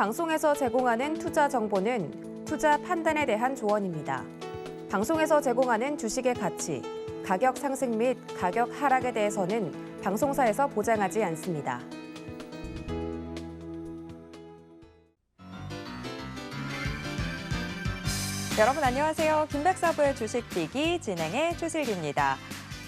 방송에서 제공하는 투자 정보는 투자 판단에 대한 조언입니다. 방송에서 제공하는 주식의 가치, 가격 상승 및 가격 하락에 대해서는 방송사에서 보장하지 않습니다. 여러분 안녕하세요. 김백사부의 주식비기 진행의 최슬기입니다.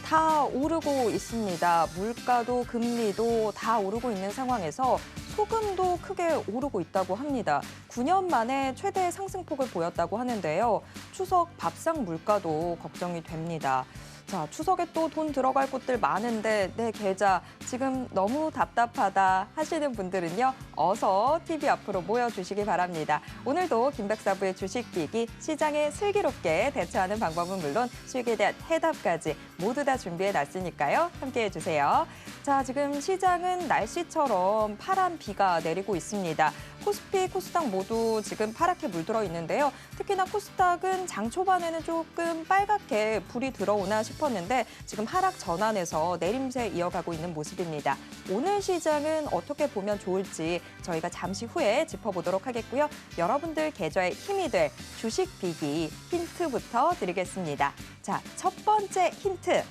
다 오르고 있습니다. 물가도 금리도 다 오르고 있는 상황에서 소금도 크게 오르고 있다고 합니다. 9년 만에 최대 상승폭을 보였다고 하는데요. 추석 밥상 물가도 걱정이 됩니다. 자, 추석에 또 돈 들어갈 곳들 많은데 내 계좌 지금 너무 답답하다 하시는 분들은요. 어서 TV 앞으로 모여주시기 바랍니다. 오늘도 김백사부의 주식비기 시장에 슬기롭게 대처하는 방법은 물론 수익에 대한 해답까지 모두 다 준비해놨으니까요. 함께해 주세요. 자, 지금 시장은 날씨처럼 파란 비가 내리고 있습니다. 코스피, 코스닥 모두 지금 파랗게 물들어 있는데요. 특히나 코스닥은 장 초반에는 조금 빨갛게 불이 들어오나 싶었는데 지금 하락 전환에서 내림세 이어가고 있는 모습입니다. 오늘 시장은 어떻게 보면 좋을지 저희가 잠시 후에 짚어보도록 하겠고요. 여러분들 계좌에 힘이 될 주식 비기 힌트부터 드리겠습니다. 자, 첫 번째 힌트.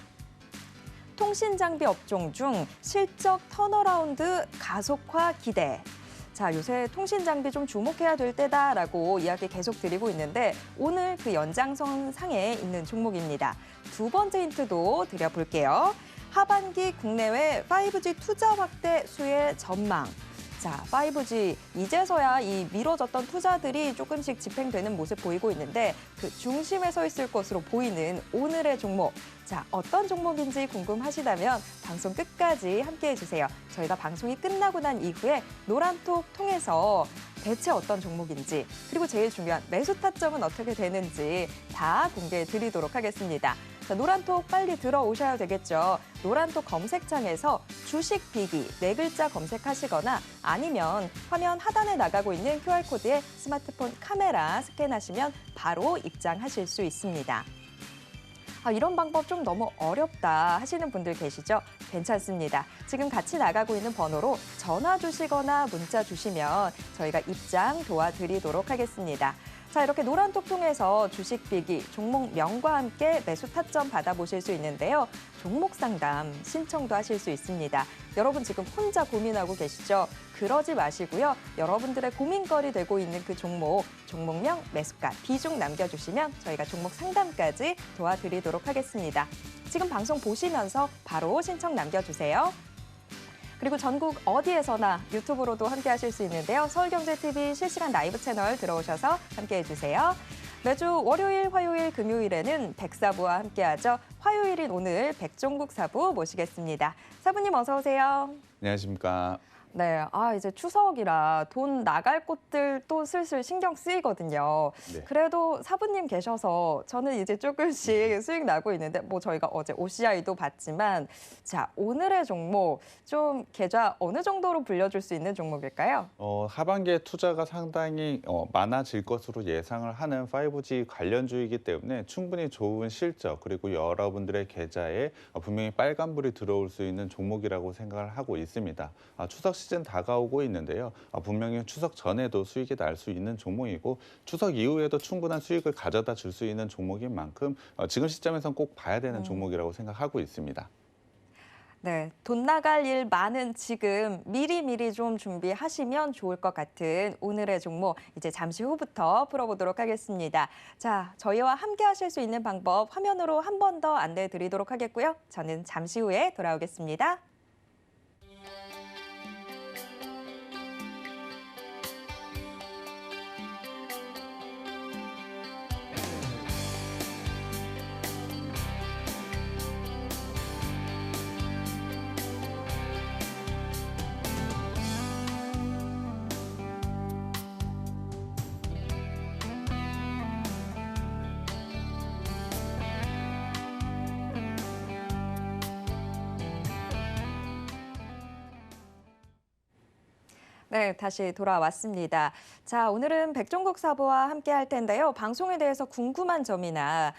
통신장비 업종 중 실적 턴어라운드 가속화 기대. 자, 요새 통신장비 좀 주목해야 될 때다라고 이야기 계속 드리고 있는데 오늘 그 연장선 상에 있는 종목입니다. 두 번째 힌트도 드려볼게요. 하반기 국내외 5G 투자 확대 수혜 전망. 자, 5G 이제서야 이 미뤄졌던 투자들이 조금씩 집행되는 모습 보이고 있는데 그 중심에 서 있을 것으로 보이는 오늘의 종목. 자, 어떤 종목인지 궁금하시다면 방송 끝까지 함께해 주세요. 저희가 방송이 끝나고 난 이후에 노란톡 통해서 대체 어떤 종목인지 그리고 제일 중요한 매수 타점은 어떻게 되는지 다 공개해 드리도록 하겠습니다. 자, 노란톡 빨리 들어오셔야 되겠죠. 노란톡 검색창에서 주식 비기 네 글자 검색하시거나 아니면 화면 하단에 나가고 있는 QR코드에 스마트폰 카메라 스캔하시면 바로 입장하실 수 있습니다. 이런 방법 좀 너무 어렵다 하시는 분들 계시죠? 괜찮습니다. 지금 같이 나가고 있는 번호로 전화 주시거나 문자 주시면 저희가 입장 도와드리도록 하겠습니다. 자, 이렇게 노란톡 통해서 주식 비기, 종목명과 함께 매수 타점 받아보실 수 있는데요. 종목 상담 신청도 하실 수 있습니다. 여러분 지금 혼자 고민하고 계시죠? 그러지 마시고요. 여러분들의 고민거리 되고 있는 그 종목, 종목명, 매수가, 비중 남겨주시면 저희가 종목 상담까지 도와드리도록 하겠습니다. 지금 방송 보시면서 바로 신청 남겨주세요. 그리고 전국 어디에서나 유튜브로도 함께하실 수 있는데요. 서울경제TV 실시간 라이브 채널 들어오셔서 함께해 주세요. 매주 월요일, 화요일, 금요일에는 백사부와 함께하죠. 화요일인 오늘 백종국 사부 모시겠습니다. 사부님 어서 오세요. 안녕하십니까. 네, 이제 추석이라 돈 나갈 곳들 또 슬슬 신경 쓰이거든요. 네. 그래도 사부님 계셔서 저는 이제 조금씩 수익 나고 있는데 저희가 어제 OCI도 봤지만 자, 오늘의 종목 좀 계좌 어느 정도로 불려줄 수 있는 종목일까요? 하반기에 투자가 상당히 많아질 것으로 예상을 하는 5G 관련주이기 때문에 충분히 좋은 실적 그리고 여러분들의 계좌에 분명히 빨간불이 들어올 수 있는 종목이라고 생각을 하고 있습니다. 추석 시즌 다가오고 있는데요. 분명히 추석 전에도 수익이 날 수 있는 종목이고 추석 이후에도 충분한 수익을 가져다 줄 수 있는 종목인 만큼 지금 시점에선 꼭 봐야 되는 종목이라고 생각하고 있습니다. 네, 돈 나갈 일 많은 지금 미리미리 좀 준비하시면 좋을 것 같은 오늘의 종목 이제 잠시 후부터 풀어보도록 하겠습니다. 자, 저희와 함께 하실 수 있는 방법 화면으로 한 번 더 안내해 드리도록 하겠고요. 저는 잠시 후에 돌아오겠습니다. 네, 다시 돌아왔습니다. 자, 오늘은 백종국 사부와 함께 할 텐데요. 방송에 대해서 궁금한 점이나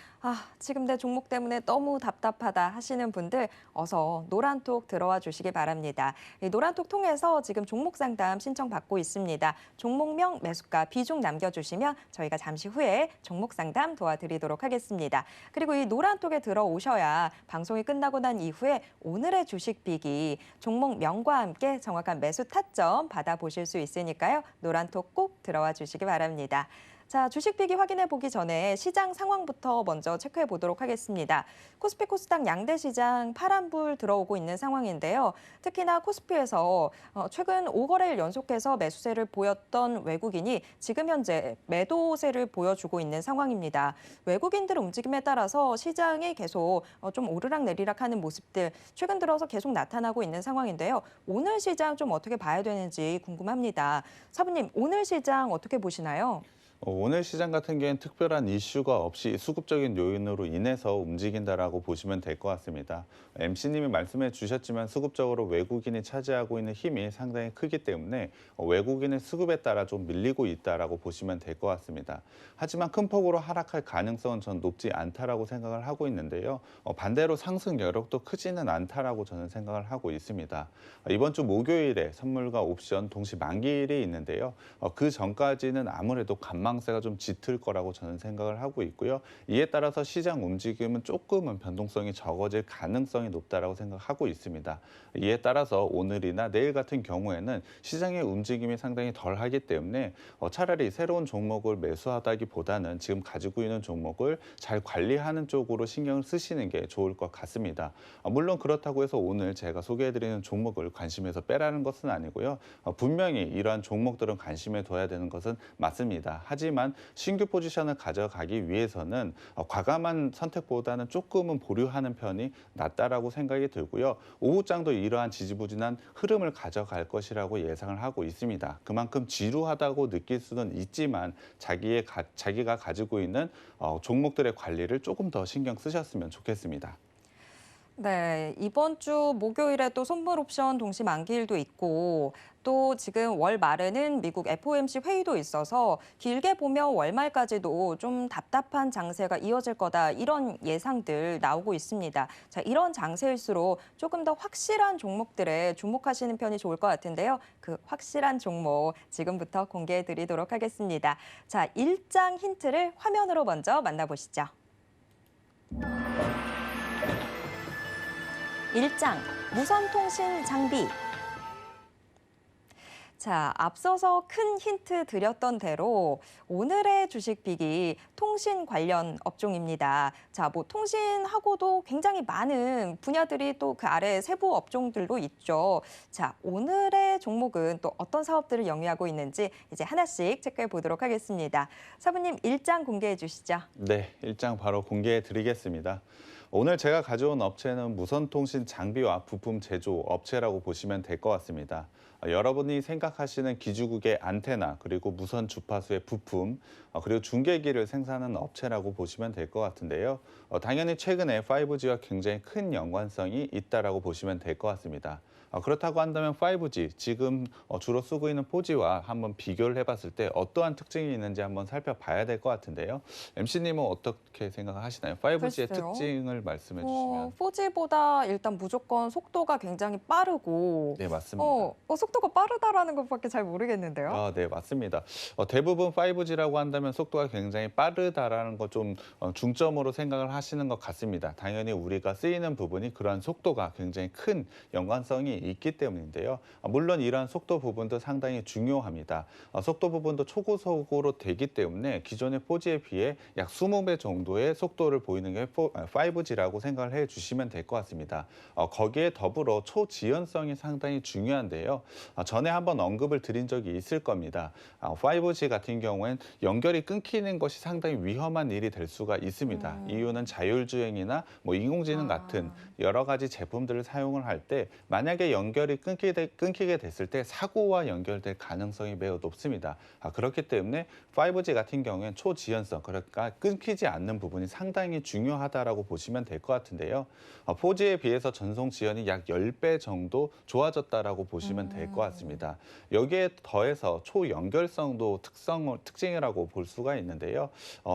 지금 내 종목 때문에 너무 답답하다 하시는 분들 어서 노란톡 들어와 주시기 바랍니다. 이 노란톡 통해서 지금 종목 상담 신청받고 있습니다. 종목명, 매수가, 비중 남겨주시면 저희가 잠시 후에 종목 상담 도와드리도록 하겠습니다. 그리고 이 노란톡에 들어오셔야 방송이 끝나고 난 이후에 오늘의 주식 비기, 종목명과 함께 정확한 매수 타점 받아보실 수 있으니까요. 노란톡 꼭 들어와 주시기 바랍니다. 자, 주식 비기 확인해 보기 전에 시장 상황부터 먼저 체크해 보도록 하겠습니다. 코스피 코스닥 양대 시장 파란불 들어오고 있는 상황인데요. 특히나 코스피에서 최근 5거래일 연속해서 매수세를 보였던 외국인이 지금 현재 매도세를 보여주고 있는 상황입니다. 외국인들의 움직임에 따라서 시장이 계속 좀 오르락내리락하는 모습들 최근 들어서 계속 나타나고 있는 상황인데요. 오늘 시장 좀 어떻게 봐야 되는지 궁금합니다. 사부님, 오늘 시장 어떻게 보시나요? 오늘 시장 같은 경우에는 특별한 이슈가 없이 수급적인 요인으로 인해서 움직인다라고 보시면 될 것 같습니다. MC님이 말씀해 주셨지만 수급적으로 외국인이 차지하고 있는 힘이 상당히 크기 때문에 외국인의 수급에 따라 좀 밀리고 있다라고 보시면 될 것 같습니다. 하지만 큰 폭으로 하락할 가능성은 전 높지 않다라고 생각을 하고 있는데요. 반대로 상승 여력도 크지는 않다라고 저는 생각을 하고 있습니다. 이번 주 목요일에 선물과 옵션 동시 만기일이 있는데요. 그 전까지는 아무래도 관망세가 좀 짙을 거라고 저는 생각을 하고 있고요. 이에 따라서 시장 움직임은 조금은 변동성이 적어질 가능성이 높다라고 생각하고 있습니다. 이에 따라서 오늘이나 내일 같은 경우에는 시장의 움직임이 상당히 덜하기 때문에 차라리 새로운 종목을 매수하다기보다는 지금 가지고 있는 종목을 잘 관리하는 쪽으로 신경을 쓰시는 게 좋을 것 같습니다. 물론 그렇다고 해서 오늘 제가 소개해드리는 종목을 관심에서 빼라는 것은 아니고요. 분명히 이러한 종목들은 관심에 둬야 되는 것은 맞습니다. 하지만 신규 포지션을 가져가기 위해서는 과감한 선택보다는 조금은 보류하는 편이 낫다라고 생각이 들고요. 오후장도 이러한 지지부진한 흐름을 가져갈 것이라고 예상을 하고 있습니다. 그만큼 지루하다고 느낄 수는 있지만 자기가 가지고 있는 종목들의 관리를 조금 더 신경 쓰셨으면 좋겠습니다. 네, 이번 주 목요일에 또 선물 옵션 동시 만기일도 있고 또 지금 월 말에는 미국 FOMC 회의도 있어서 길게 보면 월 말까지도 좀 답답한 장세가 이어질 거다 이런 예상들 나오고 있습니다. 자, 이런 장세일수록 조금 더 확실한 종목들에 주목하시는 편이 좋을 것 같은데요. 그 확실한 종목 지금부터 공개해 드리도록 하겠습니다. 자, 일장 힌트를 화면으로 먼저 만나보시죠. 일장 무선통신 장비. 자, 앞서서 큰 힌트 드렸던 대로 오늘의 주식 빅이 통신 관련 업종입니다. 자, 뭐 통신하고도 굉장히 많은 분야들이 또 그 아래 세부 업종들도 있죠. 자, 오늘의 종목은 또 어떤 사업들을 영위하고 있는지 이제 하나씩 체크해 보도록 하겠습니다. 사부님, 일장 공개해 주시죠. 네, 일장 바로 공개해 드리겠습니다. 오늘 제가 가져온 업체는 무선통신 장비와 부품 제조 업체라고 보시면 될 것 같습니다. 여러분이 생각하시는 기지국의 안테나, 그리고 무선 주파수의 부품, 그리고 중계기를 생산하는 업체라고 보시면 될 것 같은데요. 당연히 최근에 5G와 굉장히 큰 연관성이 있다라고 보시면 될 것 같습니다. 그렇다고 한다면 5G, 지금 주로 쓰고 있는 4G와 한번 비교를 해봤을 때 어떠한 특징이 있는지 한번 살펴봐야 될 것 같은데요. MC님은 어떻게 생각하시나요? 5G의 글쎄요. 특징을 말씀해 주시면. 4G보다 일단 무조건 속도가 굉장히 빠르고 네, 맞습니다. 속도가 빠르다라는 것밖에 잘 모르겠는데요. 네, 맞습니다. 대부분 5G라고 한다면 속도가 굉장히 빠르다라는 거 좀 중점으로 생각을 하시는 것 같습니다. 당연히 우리가 쓰이는 부분이 그러한 속도가 굉장히 큰 연관성이 있기 때문인데요. 물론 이러한 속도 부분도 상당히 중요합니다. 속도 부분도 초고속으로 되기 때문에 기존의 4G에 비해 약 20배 정도의 속도를 보이는 게 5G라고 생각을 해주시면 될 것 같습니다. 거기에 더불어 초지연성이 상당히 중요한데요. 전에 한번 언급을 드린 적이 있을 겁니다. 5G 같은 경우엔 연결이 끊기는 것이 상당히 위험한 일이 될 수가 있습니다. 이유는 자율주행이나 인공지능 같은 여러 가지 제품들을 사용을 할 때 만약에 연결이 끊기게 됐을 때 사고와 연결될 가능성이 매우 높습니다. 그렇기 때문에 5G 같은 경우에는 초지연성, 그러니까 끊기지 않는 부분이 상당히 중요하다라고 보시면 될 것 같은데요. 4G에 비해서 전송 지연이 약 10배 정도 좋아졌다라고 보시면 될 것 같습니다. 여기에 더해서 초연결성도 특징이라고 볼 수가 있는데요.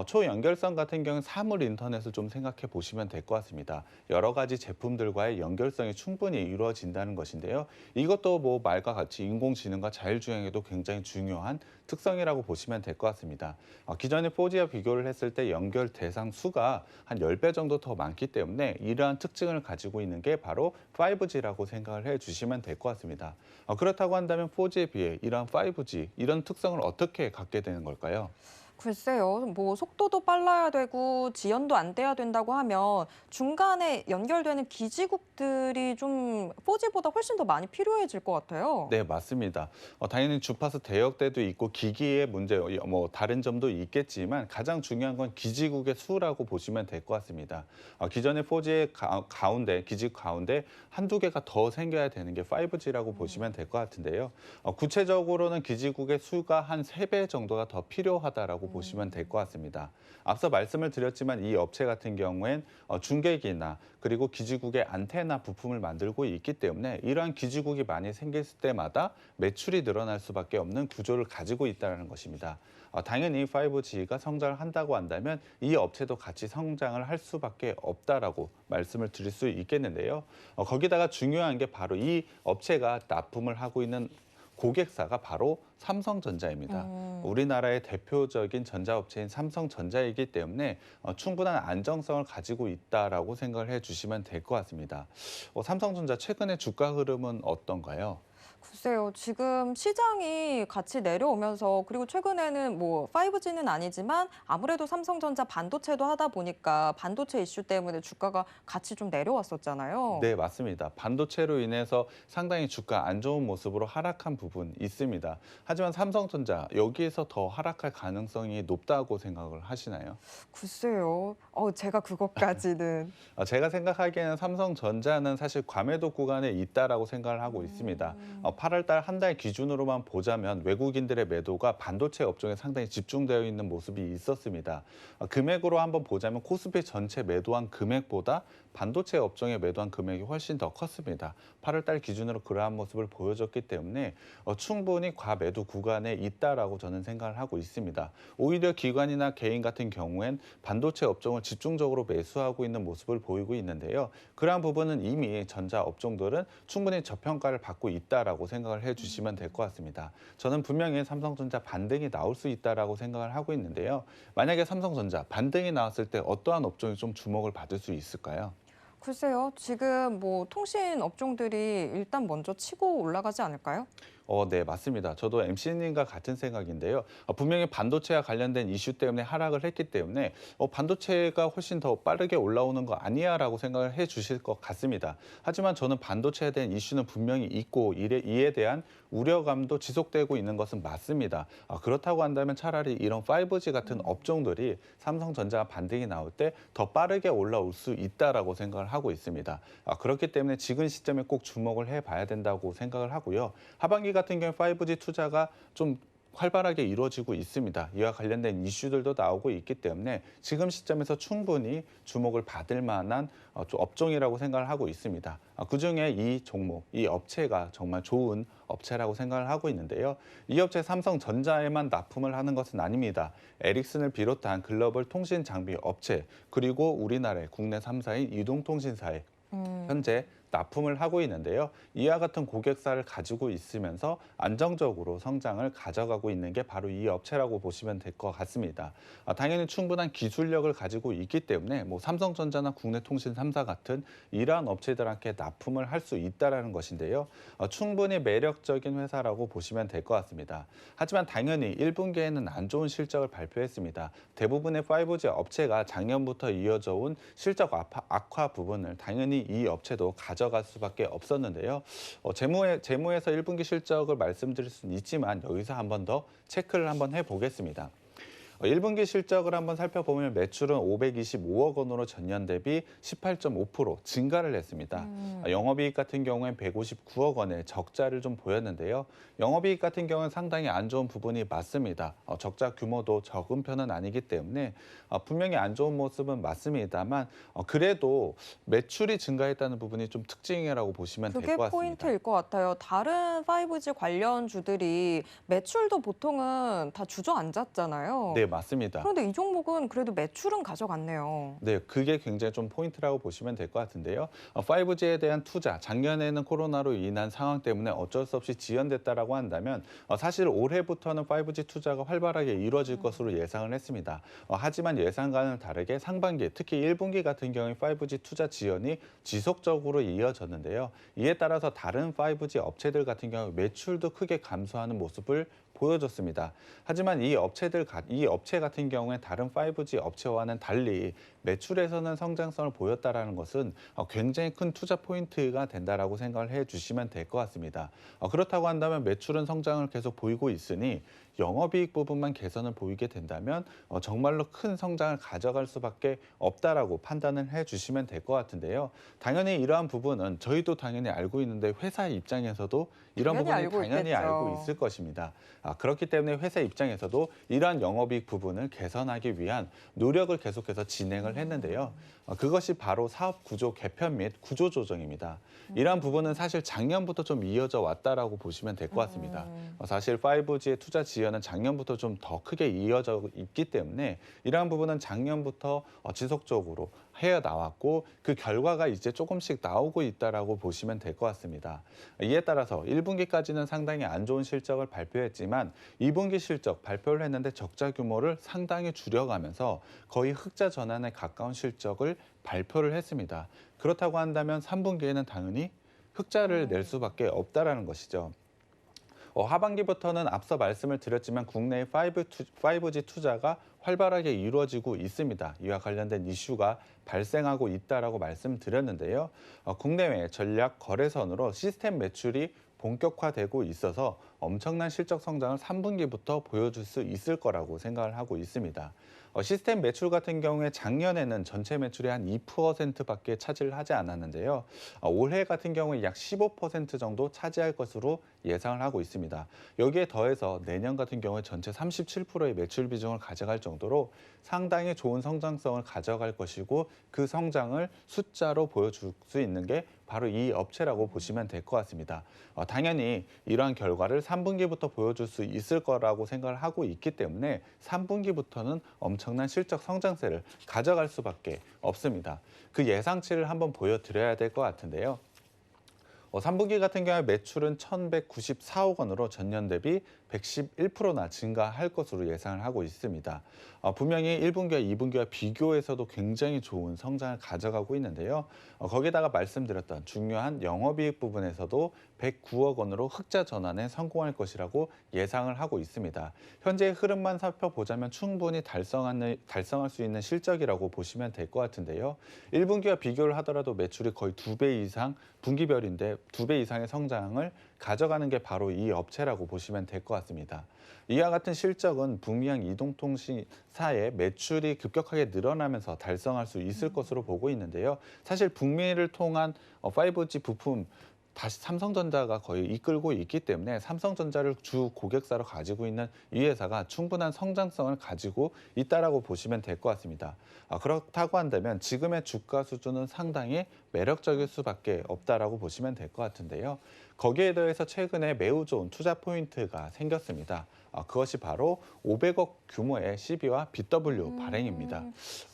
초연결성 같은 경우는 사물 인터넷을 좀 생각해 보시면 될 것 같습니다. 여러 가지 제품들과의 연결성이 충분히 이루어진다는 것인데요. 이것도 뭐 말과 같이 인공지능과 자율주행에도 굉장히 중요한 특성이라고 보시면 될 것 같습니다. 기존의 4G와 비교를 했을 때 연결 대상 수가 한 10배 정도 더 많기 때문에 이러한 특징을 가지고 있는 게 바로 5G라고 생각을 해주시면 될 것 같습니다. 그렇다고 한다면 4G에 비해 이러한 5G, 이런 특성을 어떻게 갖게 되는 걸까요? 글쎄요, 뭐 속도도 빨라야 되고 지연도 안 돼야 된다고 하면 중간에 연결되는 기지국들이 좀 4G보다 훨씬 더 많이 필요해질 것 같아요. 네, 맞습니다. 당연히 주파수 대역대도 있고 기기의 문제, 뭐 다른 점도 있겠지만 가장 중요한 건 기지국의 수라고 보시면 될 것 같습니다. 기존의 4G의 가운데, 기지국 가운데 한두 개가 더 생겨야 되는 게 5G라고 보시면 될 것 같은데요. 구체적으로는 기지국의 수가 한 3배 정도가 더 필요하다라고 보시면 될 것 같습니다. 앞서 말씀을 드렸지만 이 업체 같은 경우엔 중계기나 그리고 기지국의 안테나 부품을 만들고 있기 때문에 이러한 기지국이 많이 생길 때마다 매출이 늘어날 수밖에 없는 구조를 가지고 있다는 것입니다. 당연히 5G가 성장을 한다고 한다면 이 업체도 같이 성장을 할 수밖에 없다라고 말씀을 드릴 수 있겠는데요. 거기다가 중요한 게 바로 이 업체가 납품을 하고 있는 고객사가 바로 삼성전자입니다. 우리나라의 대표적인 전자업체인 삼성전자이기 때문에 충분한 안정성을 가지고 있다라고 생각을 해주시면 될 것 같습니다. 삼성전자 최근의 주가 흐름은 어떤가요? 글쎄요, 지금 시장이 같이 내려오면서 그리고 최근에는 뭐 5G는 아니지만 아무래도 삼성전자 반도체도 하다 보니까 반도체 이슈 때문에 주가가 같이 좀 내려왔었잖아요. 네, 맞습니다. 반도체로 인해서 상당히 주가 안 좋은 모습으로 하락한 부분 있습니다. 하지만 삼성전자 여기에서 더 하락할 가능성이 높다고 생각을 하시나요? 글쎄요, 제가 그것까지는. 제가 생각하기에는 삼성전자는 사실 과매도 구간에 있다라고 생각을 하고 있습니다. 8월 달 한 달 기준으로만 보자면 외국인들의 매도가 반도체 업종에 상당히 집중되어 있는 모습이 있었습니다. 금액으로 한번 보자면 코스피 전체 매도한 금액보다 반도체 업종에 매도한 금액이 훨씬 더 컸습니다. 8월 달 기준으로 그러한 모습을 보여줬기 때문에 충분히 과매도 구간에 있다라고 저는 생각을 하고 있습니다. 오히려 기관이나 개인 같은 경우엔 반도체 업종을 집중적으로 매수하고 있는 모습을 보이고 있는데요. 그러한 부분은 이미 전자 업종들은 충분히 저평가를 받고 있다라고 생각을 해주시면 될 것 같습니다. 저는 분명히 삼성전자 반등이 나올 수 있다라고 생각을 하고 있는데요. 만약에 삼성전자 반등이 나왔을 때 어떠한 업종이 좀 주목을 받을 수 있을까요? 글쎄요, 지금 뭐 통신 업종들이 일단 먼저 치고 올라가지 않을까요? 네, 맞습니다. 저도 MC님과 같은 생각인데요. 분명히 반도체와 관련된 이슈 때문에 하락을 했기 때문에 반도체가 훨씬 더 빠르게 올라오는 거 아니야라고 생각을 해 주실 것 같습니다. 하지만 저는 반도체에 대한 이슈는 분명히 있고 이에 대한 우려감도 지속되고 있는 것은 맞습니다. 그렇다고 한다면 차라리 이런 5G 같은 업종들이 삼성전자가 반등이 나올 때 더 빠르게 올라올 수 있다라고 생각을 하고 있습니다. 그렇기 때문에 지금 시점에 꼭 주목을 해봐야 된다고 생각을 하고요. 하반기 같은 경우 5G 투자가 좀 활발하게 이루어지고 있습니다. 이와 관련된 이슈들도 나오고 있기 때문에 지금 시점에서 충분히 주목을 받을 만한 업종이라고 생각을 하고 있습니다. 그중에 이 종목, 이 업체가 정말 좋은 업체라고 생각을 하고 있는데요. 이 업체 삼성전자에만 납품을 하는 것은 아닙니다. 에릭슨을 비롯한 글로벌 통신 장비 업체, 그리고 우리나라의 국내 3사인 이동통신사에 현재 납품을 하고 있는데요. 이와 같은 고객사를 가지고 있으면서 안정적으로 성장을 가져가고 있는 게 바로 이 업체라고 보시면 될 것 같습니다. 당연히 충분한 기술력을 가지고 있기 때문에 뭐 삼성전자나 국내 통신 3사 같은 이러한 업체들한테 납품을 할 수 있다는 것인데요. 충분히 매력적인 회사라고 보시면 될 것 같습니다. 하지만 당연히 1분기에는 안 좋은 실적을 발표했습니다. 대부분의 5G 업체가 작년부터 이어져 온 실적 악화 부분을 당연히 이 업체도 가져갈 수밖에 없었는데요. 재무에서 1분기 실적을 말씀드릴 수는 있지만 여기서 한 번 더 체크를 한번 해보겠습니다. 1분기 실적을 한번 살펴보면 매출은 525억 원으로 전년 대비 18.5% 증가를 했습니다. 영업이익 같은 경우엔 159억 원의 적자를 좀 보였는데요. 영업이익 같은 경우는 상당히 안 좋은 부분이 맞습니다. 적자 규모도 적은 편은 아니기 때문에 분명히 안 좋은 모습은 맞습니다만 그래도 매출이 증가했다는 부분이 좀 특징이라고 보시면 될 그게 것 같습니다. 포인트일 것 같아요. 다른 5G 관련주들이 매출도 보통은 다 주저앉았잖아요. 네, 맞습니다. 그런데 이 종목은 그래도 매출은 가져갔네요. 네, 그게 굉장히 좀 포인트라고 보시면 될 것 같은데요. 5G에 대한 투자, 작년에는 코로나로 인한 상황 때문에 어쩔 수 없이 지연됐다라고 한다면 사실 올해부터는 5G 투자가 활발하게 이루어질 것으로 예상을 했습니다. 하지만 예상과는 다르게 상반기, 특히 1분기 같은 경우에 5G 투자 지연이 지속적으로 이어졌는데요. 이에 따라서 다른 5G 업체들 같은 경우 매출도 크게 감소하는 모습을 보여줬습니다. 하지만 이 업체 같은 경우에 다른 5G 업체와는 달리 매출에서는 성장성을 보였다라는 것은 굉장히 큰 투자 포인트가 된다라고 생각을 해주시면 될 것 같습니다. 그렇다고 한다면 매출은 성장을 계속 보이고 있으니 영업이익 부분만 개선을 보이게 된다면 정말로 큰 성장을 가져갈 수밖에 없다라고 판단을 해주시면 될 것 같은데요. 당연히 이러한 부분은 저희도 당연히 알고 있는데 회사 입장에서도 이런 부분이 당연히 알고 있을 것입니다. 그렇기 때문에 회사 입장에서도 이러한 영업이익 부분을 개선하기 위한 노력을 계속해서 진행을 했는데요. 그것이 바로 사업 구조 개편 및 구조 조정입니다. 이러한 부분은 사실 작년부터 좀 이어져 왔다라고 보시면 될 것 같습니다. 사실 5G의 투자 지연은 작년부터 좀 더 크게 이어져 있기 때문에 이러한 부분은 작년부터 지속적으로 해야 나왔고 그 결과가 이제 조금씩 나오고 있다라고 보시면 될 것 같습니다. 이에 따라서 1분기까지는 상당히 안 좋은 실적을 발표했지만 2분기 실적 발표를 했는데 적자 규모를 상당히 줄여가면서 거의 흑자 전환에 가까운 실적을 발표를 했습니다. 그렇다고 한다면 3분기에는 당연히 흑자를 낼 수밖에 없다라는 것이죠. 하반기부터는 앞서 말씀을 드렸지만 국내의 5G 투자가 활발하게 이루어지고 있습니다. 이와 관련된 이슈가 발생하고 있다라고 말씀드렸는데요. 국내외 전략 거래선으로 시스템 매출이 본격화되고 있어서 엄청난 실적 성장을 3분기부터 보여줄 수 있을 거라고 생각을 하고 있습니다. 시스템 매출 같은 경우에 작년에는 전체 매출의 한 2%밖에 차지를 하지 않았는데요. 올해 같은 경우에 약 15% 정도 차지할 것으로 예상을 하고 있습니다. 여기에 더해서 내년 같은 경우에 전체 37%의 매출 비중을 가져갈 정도로 상당히 좋은 성장성을 가져갈 것이고 그 성장을 숫자로 보여줄 수 있는 게 바로 이 업체라고 보시면 될 것 같습니다. 당연히 이러한 결과를 3분기부터 보여줄 수 있을 거라고 생각을 하고 있기 때문에 3분기부터는 엄청난 실적 성장세를 가져갈 수밖에 없습니다. 그 예상치를 한번 보여드려야 될 것 같은데요. 3분기 같은 경우에 매출은 1,194억 원으로 전년 대비 111%나 증가할 것으로 예상을 하고 있습니다. 분명히 1분기와 2분기와 비교해서도 굉장히 좋은 성장을 가져가고 있는데요. 거기다가 말씀드렸던 중요한 영업이익 부분에서도 109억 원으로 흑자 전환에 성공할 것이라고 예상을 하고 있습니다. 현재의 흐름만 살펴보자면 충분히 달성할 수 있는 실적이라고 보시면 될 것 같은데요. 1분기와 비교를 하더라도 매출이 거의 2배 이상, 분기별인데 2배 이상의 성장을 가져가는 게 바로 이 업체라고 보시면 될 것 같습니다. 이와 같은 실적은 북미양 이동통신사의 매출이 급격하게 늘어나면서 달성할 수 있을 것으로 보고 있는데요. 사실 북미를 통한 5G 부품 다시 삼성전자가 거의 이끌고 있기 때문에 삼성전자를 주 고객사로 가지고 있는 이 회사가 충분한 성장성을 가지고 있다라고 보시면 될 것 같습니다. 그렇다고 한다면 지금의 주가 수준은 상당히 매력적일 수밖에 없다라고 보시면 될 것 같은데요. 거기에 더해서 최근에 매우 좋은 투자 포인트가 생겼습니다. 그것이 바로 500억 규모의 CB와 BW 발행입니다.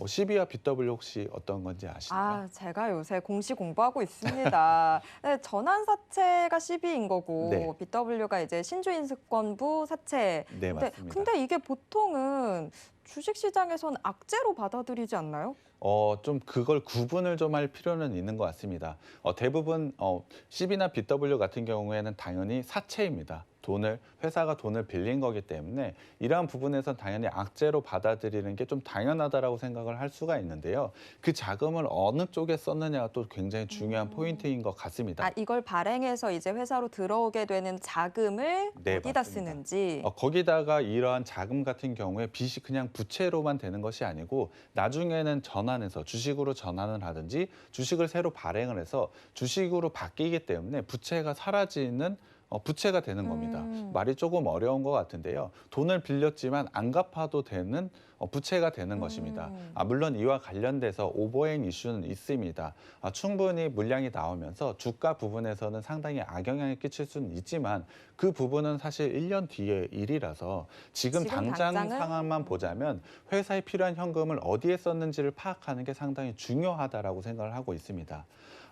CB와 BW 혹시 어떤 건지 아시나요? 제가 요새 공시 공부하고 있습니다. 네, 전환사채가 CB인 거고 네. BW가 이제 신주인수권부 사채. 네, 맞습니다. 근데 이게 보통은 주식시장에선 악재로 받아들이지 않나요? 좀 그걸 구분을 좀 할 필요는 있는 것 같습니다. 대부분 CB나 BW 같은 경우에는 당연히 사채입니다. 회사가 돈을 빌린 거기 때문에 이러한 부분에선 당연히 악재로 받아들이는 게 좀 당연하다라고 생각을 할 수가 있는데요. 그 자금을 어느 쪽에 썼느냐가 또 굉장히 중요한 포인트인 것 같습니다. 이걸 발행해서 이제 회사로 들어오게 되는 자금을 네, 어디다 맞습니다. 쓰는지. 거기다가 이러한 자금 같은 경우에 빚이 그냥 부채로만 되는 것이 아니고 나중에는 전환해서 주식으로 전환을 하든지 주식을 새로 발행을 해서 주식으로 바뀌기 때문에 부채가 사라지는 부채가 되는 겁니다. 말이 조금 어려운 것 같은데요. 돈을 빌렸지만 안 갚아도 되는 부채가 되는 것입니다. 물론 이와 관련돼서 오버행 이슈는 있습니다. 충분히 물량이 나오면서 주가 부분에서는 상당히 악영향을 끼칠 수는 있지만 그 부분은 사실 1년 뒤의 일이라서 지금 당장 당장은? 상황만 보자면 회사에 필요한 현금을 어디에 썼는지를 파악하는 게 상당히 중요하다라고 생각을 하고 있습니다.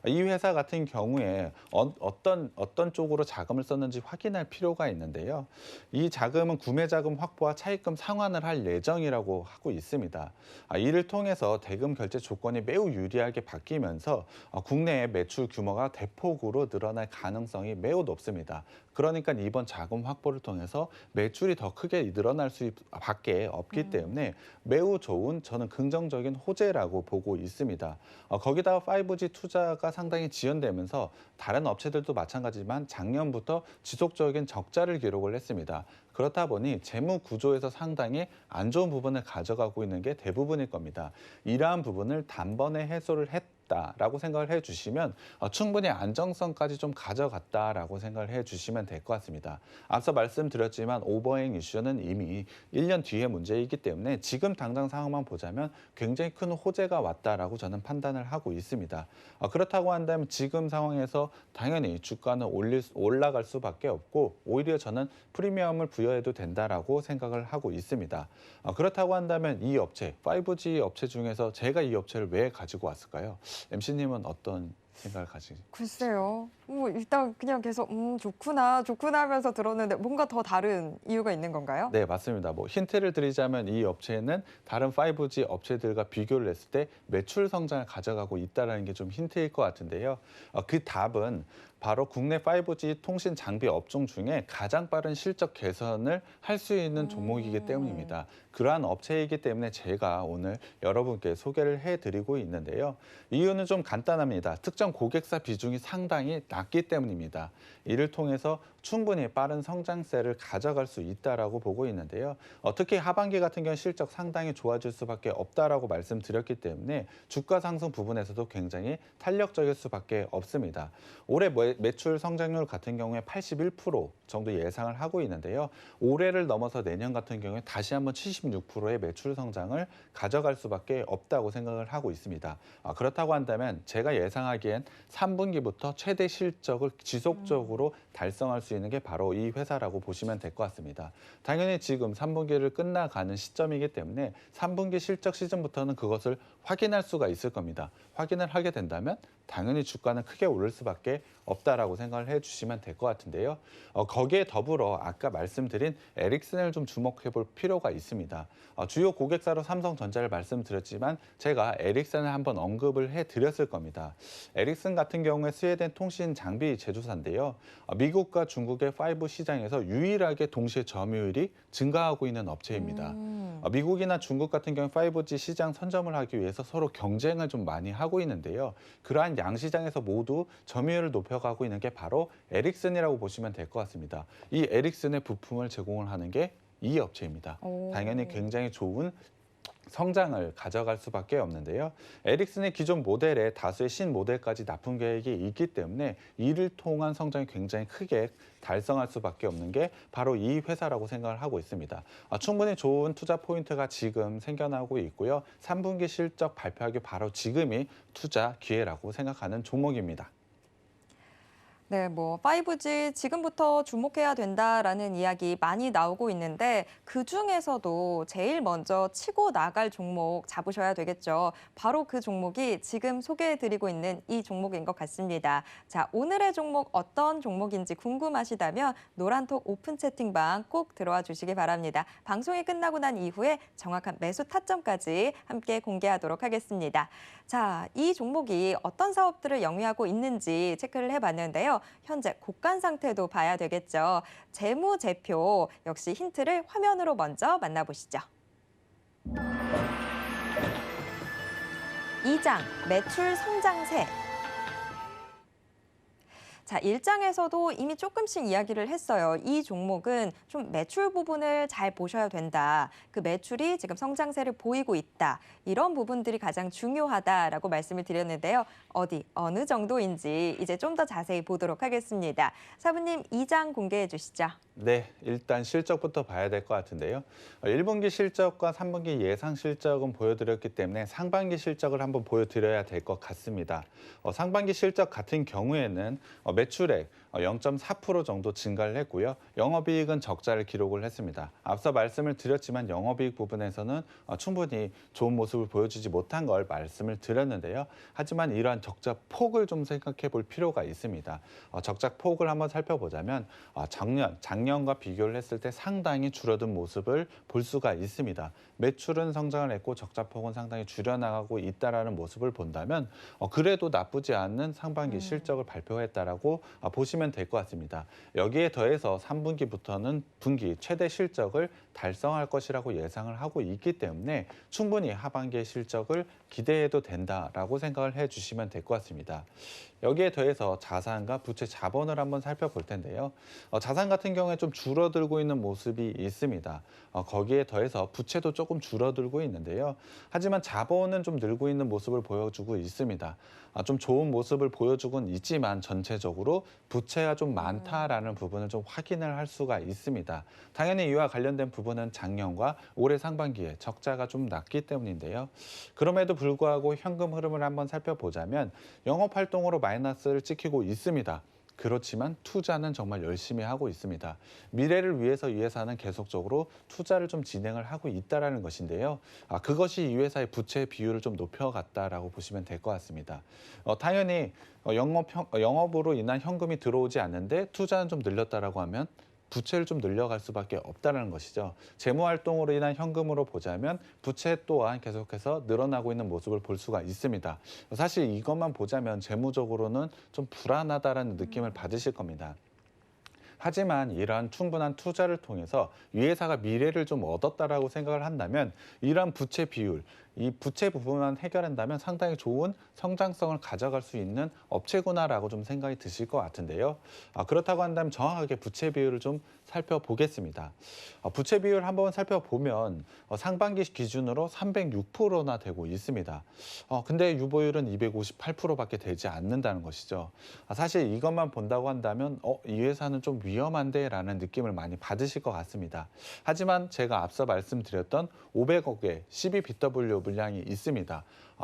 이 회사 같은 경우에 어떤 쪽으로 자금을 썼는지 확인할 필요가 있는데요. 이 자금은 구매 자금 확보와 차입금 상환을 할 예정이라고 하고 있습니다. 이를 통해서 대금 결제 조건이 매우 유리하게 바뀌면서 국내의 매출 규모가 대폭으로 늘어날 가능성이 매우 높습니다. 그러니까 이번 자금 확보를 통해서 매출이 더 크게 늘어날 수밖에 없기 때문에 매우 좋은 저는 긍정적인 호재라고 보고 있습니다. 거기다가 5G 투자가 상당히 지연되면서 다른 업체들도 마찬가지지만 작년부터 지속적인 적자를 기록을 했습니다. 그렇다 보니 재무 구조에서 상당히 안 좋은 부분을 가져가고 있는 게 대부분일 겁니다. 이러한 부분을 단번에 해소를 했다라고 생각을 해주시면 충분히 안정성까지 좀 가져갔다라고 생각을 해주시면 될 것 같습니다. 앞서 말씀드렸지만 오버행 이슈는 이미 1년 뒤의 문제이기 때문에 지금 당장 상황만 보자면 굉장히 큰 호재가 왔다라고 저는 판단을 하고 있습니다. 그렇다고 한다면 지금 상황에서 당연히 주가는 올라갈 수밖에 없고 오히려 저는 프리미엄을 부여해도 된다라고 생각을 하고 있습니다. 그렇다고 한다면 이 업체, 5G 업체 중에서 제가 이 업체를 왜 가지고 왔을까요? MC님은 어떤 생각을 가지고? 글쎄요. 일단 그냥 계속 좋구나 하면서 들었는데 뭔가 더 다른 이유가 있는 건가요? 네, 맞습니다. 힌트를 드리자면 이 업체는 다른 5G 업체들과 비교를 했을 때 매출 성장을 가져가고 있다는 게 좀 힌트일 것 같은데요. 그 답은 바로 국내 5G 통신 장비 업종 중에 가장 빠른 실적 개선을 할 수 있는 종목이기 때문입니다. 그러한 업체이기 때문에 제가 오늘 여러분께 소개를 해드리고 있는데요. 이유는 좀 간단합니다. 특정 고객사 비중이 상당히 낮기 때문입니다. 이를 통해서 충분히 빠른 성장세를 가져갈 수 있다라고 보고 있는데요. 특히 하반기 같은 경우 실적 상당히 좋아질 수밖에 없다라고 말씀드렸기 때문에 주가 상승 부분에서도 굉장히 탄력적일 수밖에 없습니다. 올해 매출 성장률 같은 경우에 81% 정도 예상을 하고 있는데요. 올해를 넘어서 내년 같은 경우에 다시 한번 76%의 매출 성장을 가져갈 수밖에 없다고 생각을 하고 있습니다. 그렇다고 한다면 제가 예상하기엔 3분기부터 최대 실적을 지속적으로 달성할 수 있는 게 바로 이 회사라고 보시면 될 것 같습니다. 당연히 지금 3분기를 끝나가는 시점이기 때문에 3분기 실적 시즌부터는 그것을 확인할 수가 있을 겁니다. 확인을 하게 된다면 당연히 주가는 크게 오를 수밖에 없다라고 생각을 해주시면 될 것 같은데요. 거기에 더불어 아까 말씀드린 에릭슨을 좀 주목해 볼 필요가 있습니다. 주요 고객사로 삼성전자를 말씀드렸지만 제가 에릭슨을 한번 언급을 해드렸을 겁니다. 에릭슨 같은 경우에 스웨덴 통신 장비 제조사인데요. 미국과 중국의 5 시장에서 유일하게 동시에 점유율이 증가하고 있는 업체입니다. 미국이나 중국 같은 경우 5G 시장 선점을 하기 위해서 서로 경쟁을 좀 많이 하고 있는데요. 그러한 양 시장에서 모두 점유율을 높여가고 있는 게 바로 에릭슨이라고 보시면 될 것 같습니다. 이 에릭슨의 부품을 제공을 하는 게 이 업체입니다. 당연히 굉장히 좋은 성장을 가져갈 수밖에 없는데요. 에릭슨의 기존 모델에 다수의 신모델까지 납품 계획이 있기 때문에 이를 통한 성장이 굉장히 크게 달성할 수밖에 없는 게 바로 이 회사라고 생각을 하고 있습니다. 충분히 좋은 투자 포인트가 지금 생겨나고 있고요. 3분기 실적 발표하기 바로 지금이 투자 기회라고 생각하는 종목입니다. 네, 5G 지금부터 주목해야 된다라는 이야기 많이 나오고 있는데 그중에서도 제일 먼저 치고 나갈 종목 잡으셔야 되겠죠. 바로 그 종목이 지금 소개해드리고 있는 이 종목인 것 같습니다. 자, 오늘의 종목 어떤 종목인지 궁금하시다면 노란톡 오픈 채팅방 꼭 들어와 주시기 바랍니다. 방송이 끝나고 난 이후에 정확한 매수 타점까지 함께 공개하도록 하겠습니다. 자, 이 종목이 어떤 사업들을 영위하고 있는지 체크를 해봤는데요. 현재 곡간 상태도 봐야 되겠죠. 재무제표 역시 힌트를 화면으로 먼저 만나보시죠. 2장 매출 성장세. 자, 1장에서도 이미 조금씩 이야기를 했어요. 이 종목은 좀 매출 부분을 잘 보셔야 된다. 그 매출이 지금 성장세를 보이고 있다. 이런 부분들이 가장 중요하다라고 말씀을 드렸는데요. 어느 정도인지 이제 좀 더 자세히 보도록 하겠습니다. 사부님, 2장 공개해 주시죠. 네, 일단 실적부터 봐야 될 것 같은데요. 1분기 실적과 3분기 예상 실적은 보여드렸기 때문에 상반기 실적을 한번 보여드려야 될 것 같습니다. 상반기 실적 같은 경우에는 매출액 0.4% 정도 증가를 했고요. 영업이익은 적자를 기록을 했습니다. 앞서 말씀을 드렸지만 영업이익 부분에서는 충분히 좋은 모습을 보여주지 못한 걸 말씀을 드렸는데요. 하지만 이러한 적자 폭을 좀 생각해 볼 필요가 있습니다. 적자 폭을 한번 살펴보자면 작년과 비교를 했을 때 상당히 줄어든 모습을 볼 수가 있습니다. 매출은 성장을 했고 적자 폭은 상당히 줄여나가고 있다는 모습을 본다면 그래도 나쁘지 않은 상반기 실적을 발표했다라고 보시면 될 것 같습니다. 여기에 더해서 3분기부터는 분기 최대 실적을 달성할 것이라고 예상을 하고 있기 때문에 충분히 하반기의 실적을 기대해도 된다라고 생각을 해주시면 될 것 같습니다. 여기에 더해서 자산과 부채 자본을 한번 살펴볼 텐데요. 자산 같은 경우에 좀 줄어들고 있는 모습이 있습니다. 거기에 더해서 부채도 조금 줄어들고 있는데요. 하지만 자본은 좀 늘고 있는 모습을 보여주고 있습니다. 좀 좋은 모습을 보여주곤 있지만 전체적으로 부채가 좀 많다라는 부분을 좀 확인을 할 수가 있습니다. 당연히 이와 관련된 부분은 작년과 올해 상반기에 적자가 좀 났기 때문인데요. 그럼에도 불구하고 현금 흐름을 한번 살펴보자면 영업활동으로 마이너스를 찍히고 있습니다. 그렇지만 투자는 정말 열심히 하고 있습니다. 미래를 위해서 이 회사는 계속적으로 투자를 좀 진행을 하고 있다는 것인데요. 그것이 이 회사의 부채 비율을 좀 높여갔다라고 보시면 될 것 같습니다. 당연히 영업으로 인한 현금이 들어오지 않는데 투자는 좀 늘렸다라고 하면 부채를 좀 늘려갈 수밖에 없다는 것이죠. 재무활동으로 인한 현금으로 보자면 부채 또한 계속해서 늘어나고 있는 모습을 볼 수가 있습니다. 사실 이것만 보자면 재무적으로는 좀 불안하다는 느낌을 받으실 겁니다. 하지만 이러한 충분한 투자를 통해서 이 회사가 미래를 좀 얻었다라고 생각을 한다면 이러한 부채 비율, 이 부채 부분만 해결한다면 상당히 좋은 성장성을 가져갈 수 있는 업체구나라고 좀 생각이 드실 것 같은데요. 그렇다고 한다면 정확하게 부채 비율을 좀 살펴보겠습니다. 부채 비율 한번 살펴보면 상반기 기준으로 306%나 되고 있습니다. 근데 유보율은 258%밖에 되지 않는다는 것이죠. 사실 이것만 본다고 한다면 이 회사는 좀 위험한데 라는 느낌을 많이 받으실 것 같습니다. 하지만 제가 앞서 말씀드렸던 500억의 12BW 물량이 있습니다.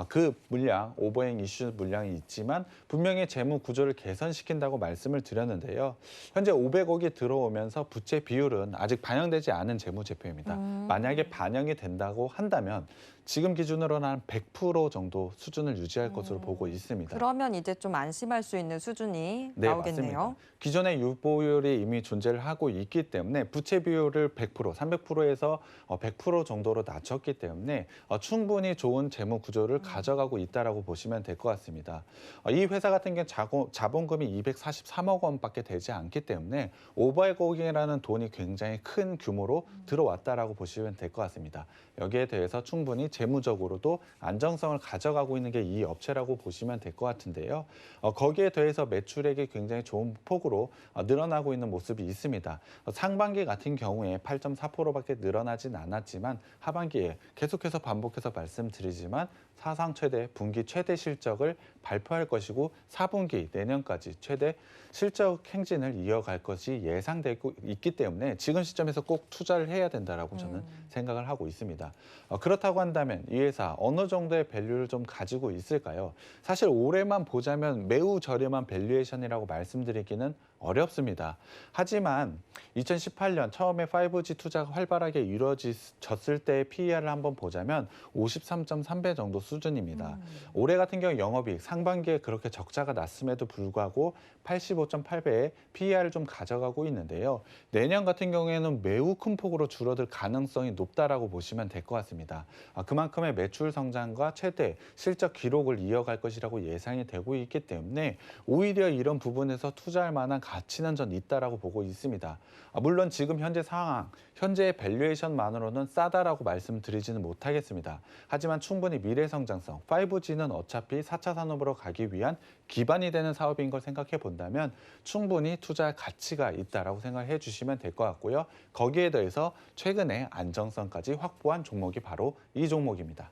그 물량, 오버행 이슈 물량이 있지만 분명히 재무 구조를 개선시킨다고 말씀을 드렸는데요. 현재 500억이 들어오면서 부채 비율은 아직 반영되지 않은 재무제표입니다. 만약에 반영이 된다고 한다면 지금 기준으로는 한 100% 정도 수준을 유지할 것으로 보고 있습니다. 그러면 이제 좀 안심할 수 있는 수준이 네, 나오겠네요. 맞습니다. 기존의 유보율이 이미 존재를 하고 있기 때문에 부채 비율을 100%, 300%에서 100% 정도로 낮췄기 때문에 충분히 좋은 재무 구조를 가져가고 있다라고 보시면 될 것 같습니다. 이 회사 같은 경우는 자본금이 243억 원밖에 되지 않기 때문에 500억이라는 돈이 굉장히 큰 규모로 들어왔다라고 보시면 될 것 같습니다. 여기에 대해서 충분히 재무적으로도 안정성을 가져가고 있는 게 이 업체라고 보시면 될 것 같은데요. 거기에 더해서 매출액이 굉장히 좋은 폭으로 늘어나고 있는 모습이 있습니다. 상반기 같은 경우에 8.4%밖에 늘어나진 않았지만 하반기에 계속해서 반복해서 말씀드리지만 사상 최대, 분기 최대 실적을 발표할 것이고 4분기 내년까지 최대 실적 행진을 이어갈 것이 예상되고 있기 때문에 지금 시점에서 꼭 투자를 해야 된다라고 저는 생각을 하고 있습니다. 그렇다고 한다면 이 회사 어느 정도의 밸류를 좀 가지고 있을까요? 사실 올해만 보자면 매우 저렴한 밸류에이션이라고 말씀드리기는 어렵습니다. 하지만 2018년 처음에 5G 투자가 활발하게 이루어졌을 때의 PER을 한번 보자면 53.3배 정도 수준입니다. 올해 같은 경우 영업이익 상반기에 그렇게 적자가 났음에도 불구하고 85.8배의 PER을 좀 가져가고 있는데요. 내년 같은 경우에는 매우 큰 폭으로 줄어들 가능성이 높다라고 보시면 될 것 같습니다. 그만큼의 매출 성장과 최대 실적 기록을 이어갈 것이라고 예상이 되고 있기 때문에 오히려 이런 부분에서 투자할 만한 가치는 전 있다라고 보고 있습니다. 물론 지금 현재 상황, 현재의 밸류에이션만으로는 싸다라고 말씀드리지는 못하겠습니다. 하지만 충분히 미래 성장성, 5G는 어차피 4차 산업으로 가기 위한 기반이 되는 사업인 걸 생각해 본다면 충분히 투자할 가치가 있다라고 생각해 주시면 될 것 같고요. 거기에 더해서 최근에 안정성까지 확보한 종목이 바로 이 종목입니다.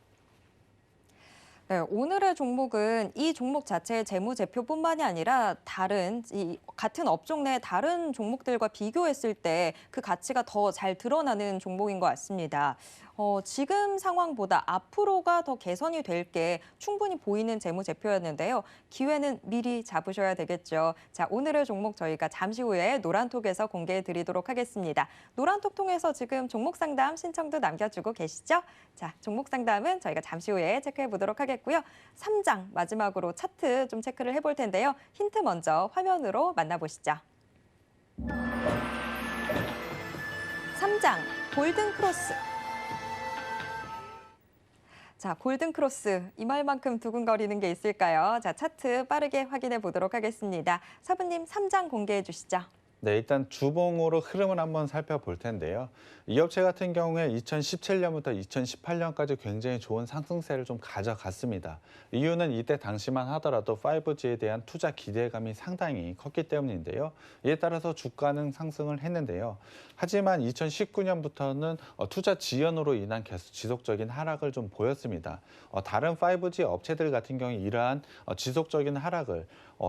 네, 오늘의 종목은 이 종목 자체의 재무제표뿐만이 아니라 같은 업종 내 다른 종목들과 비교했을 때 그 가치가 더 잘 드러나는 종목인 것 같습니다. 지금 상황보다 앞으로가 더 개선이 될 게 충분히 보이는 재무제표였는데요. 기회는 미리 잡으셔야 되겠죠. 자, 오늘의 종목 저희가 잠시 후에 노란톡에서 공개해 드리도록 하겠습니다. 노란톡 통해서 지금 종목 상담 신청도 남겨주고 계시죠? 자, 종목 상담은 저희가 잠시 후에 체크해 보도록 하겠고요. 3장 마지막으로 차트 좀 체크를 해볼 텐데요. 힌트 먼저 화면으로 만나보시죠. 3장 골든 크로스. 자, 골든 크로스 이 말만큼 두근거리는 게 있을까요? 자, 차트 빠르게 확인해 보도록 하겠습니다. 사부님 3장 공개해 주시죠. 네, 일단 주봉으로 흐름을 한번 살펴볼 텐데요. 이 업체 같은 경우에 2017년부터 2018년까지 굉장히 좋은 상승세를 좀 가져갔습니다. 이유는 이때 당시만 하더라도 5G에 대한 투자 기대감이 상당히 컸기 때문인데요. 이에 따라서 주가는 상승을 했는데요. 하지만 2019년부터는 투자 지연으로 인한 계속 지속적인 하락을 좀 보였습니다. 다른 5G 업체들 같은 경우 이러한 지속적인 하락을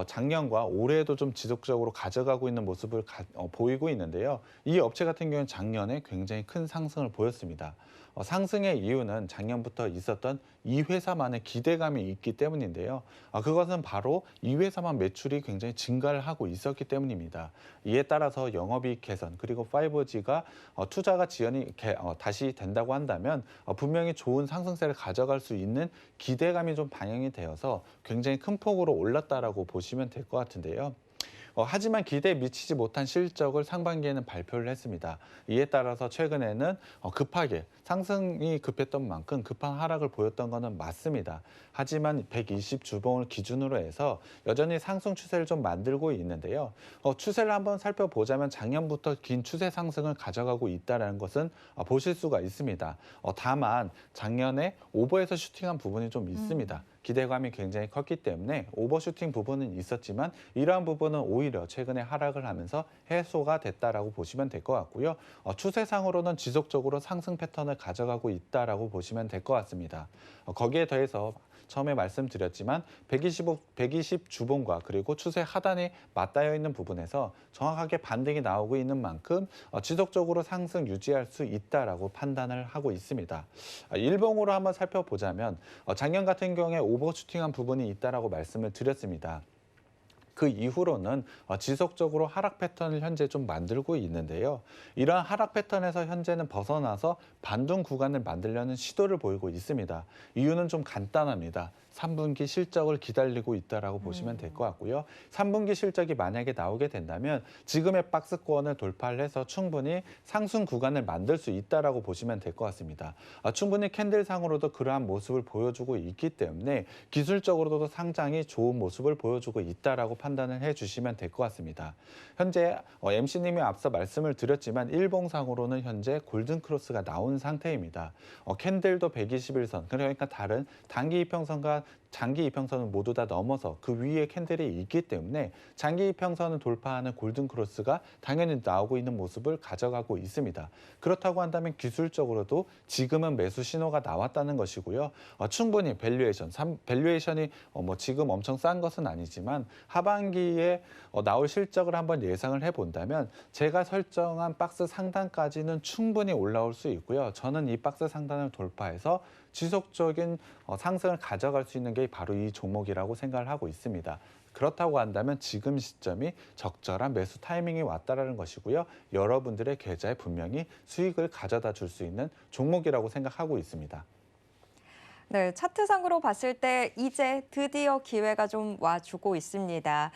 작년과 올해에도 좀 지속적으로 가져가고 있는 모습을 보이고 있는데요. 이 업체 같은 경우는 작년에 굉장히 큰 상승을 보였습니다. 상승의 이유는 작년부터 있었던 이 회사만의 기대감이 있기 때문인데요. 그것은 바로 이 회사만 매출이 굉장히 증가를 하고 있었기 때문입니다. 이에 따라서 영업이익 개선 그리고 5G가 투자가 지연이 다시 된다고 한다면 분명히 좋은 상승세를 가져갈 수 있는 기대감이 좀 반영이 되어서 굉장히 큰 폭으로 올랐다라고 보시면 될 것 같은데요. 하지만 기대에 미치지 못한 실적을 상반기에는 발표를 했습니다. 이에 따라서 최근에는 급하게 상승이 급했던 만큼 급한 하락을 보였던 것은 맞습니다. 하지만 120 주봉을 기준으로 해서 여전히 상승 추세를 좀 만들고 있는데요. 추세를 한번 살펴보자면 작년부터 긴 추세 상승을 가져가고 있다는 것은 보실 수가 있습니다. 다만 작년에 오버해서 슈팅한 부분이 좀 있습니다. 기대감이 굉장히 컸기 때문에 오버슈팅 부분은 있었지만 이러한 부분은 오히려 최근에 하락을 하면서 해소가 됐다라고 보시면 될 것 같고요. 추세상으로는 지속적으로 상승 패턴을 가져가고 있다라고 보시면 될 것 같습니다. 거기에 더해서 처음에 말씀드렸지만 120 주봉과 그리고 추세 하단에 맞닿아 있는 부분에서 정확하게 반등이 나오고 있는 만큼 지속적으로 상승 유지할 수 있다라고 판단을 하고 있습니다. 일봉으로 한번 살펴보자면 작년 같은 경우에 오버슈팅한 부분이 있다라고 말씀을 드렸습니다. 그 이후로는 지속적으로 하락 패턴을 현재 좀 만들고 있는데요. 이러한 하락 패턴에서 현재는 벗어나서 반등 구간을 만들려는 시도를 보이고 있습니다. 이유는 좀 간단합니다. 3분기 실적을 기다리고 있다라고 보시면 될 것 같고요. 3분기 실적이 만약에 나오게 된다면 지금의 박스권을 돌파를 해서 충분히 상승 구간을 만들 수 있다라고 보시면 될 것 같습니다. 충분히 캔들상으로도 그러한 모습을 보여주고 있기 때문에 기술적으로도 상당히 좋은 모습을 보여주고 있다라고 판단을 해주시면 될 것 같습니다. 현재 MC님이 앞서 말씀을 드렸지만 일봉상으로는 현재 골든크로스가 나온 상태입니다. 캔들도 121선, 그러니까 다른 단기 이평선과 장기 이평선은 모두 다 넘어서 그 위에 캔들이 있기 때문에 장기 이평선을 돌파하는 골든크로스가 당연히 나오고 있는 모습을 가져가고 있습니다. 그렇다고 한다면 기술적으로도 지금은 매수 신호가 나왔다는 것이고요. 충분히 밸류에이션이 지금 엄청 싼 것은 아니지만 하반기에 나올 실적을 한번 예상을 해본다면 제가 설정한 박스 상단까지는 충분히 올라올 수 있고요. 저는 이 박스 상단을 돌파해서 지속적인 상승을 가져갈 수 있는 게 바로 이 종목이라고 생각을 하고 있습니다. 그렇다고 한다면 지금 시점이 적절한 매수 타이밍이 왔다라는 것이고요. 여러분들의 계좌에 분명히 수익을 가져다 줄 수 있는 종목이라고 생각하고 있습니다. 네, 차트상으로 봤을 때 이제 드디어 기회가 좀 와주고 있습니다.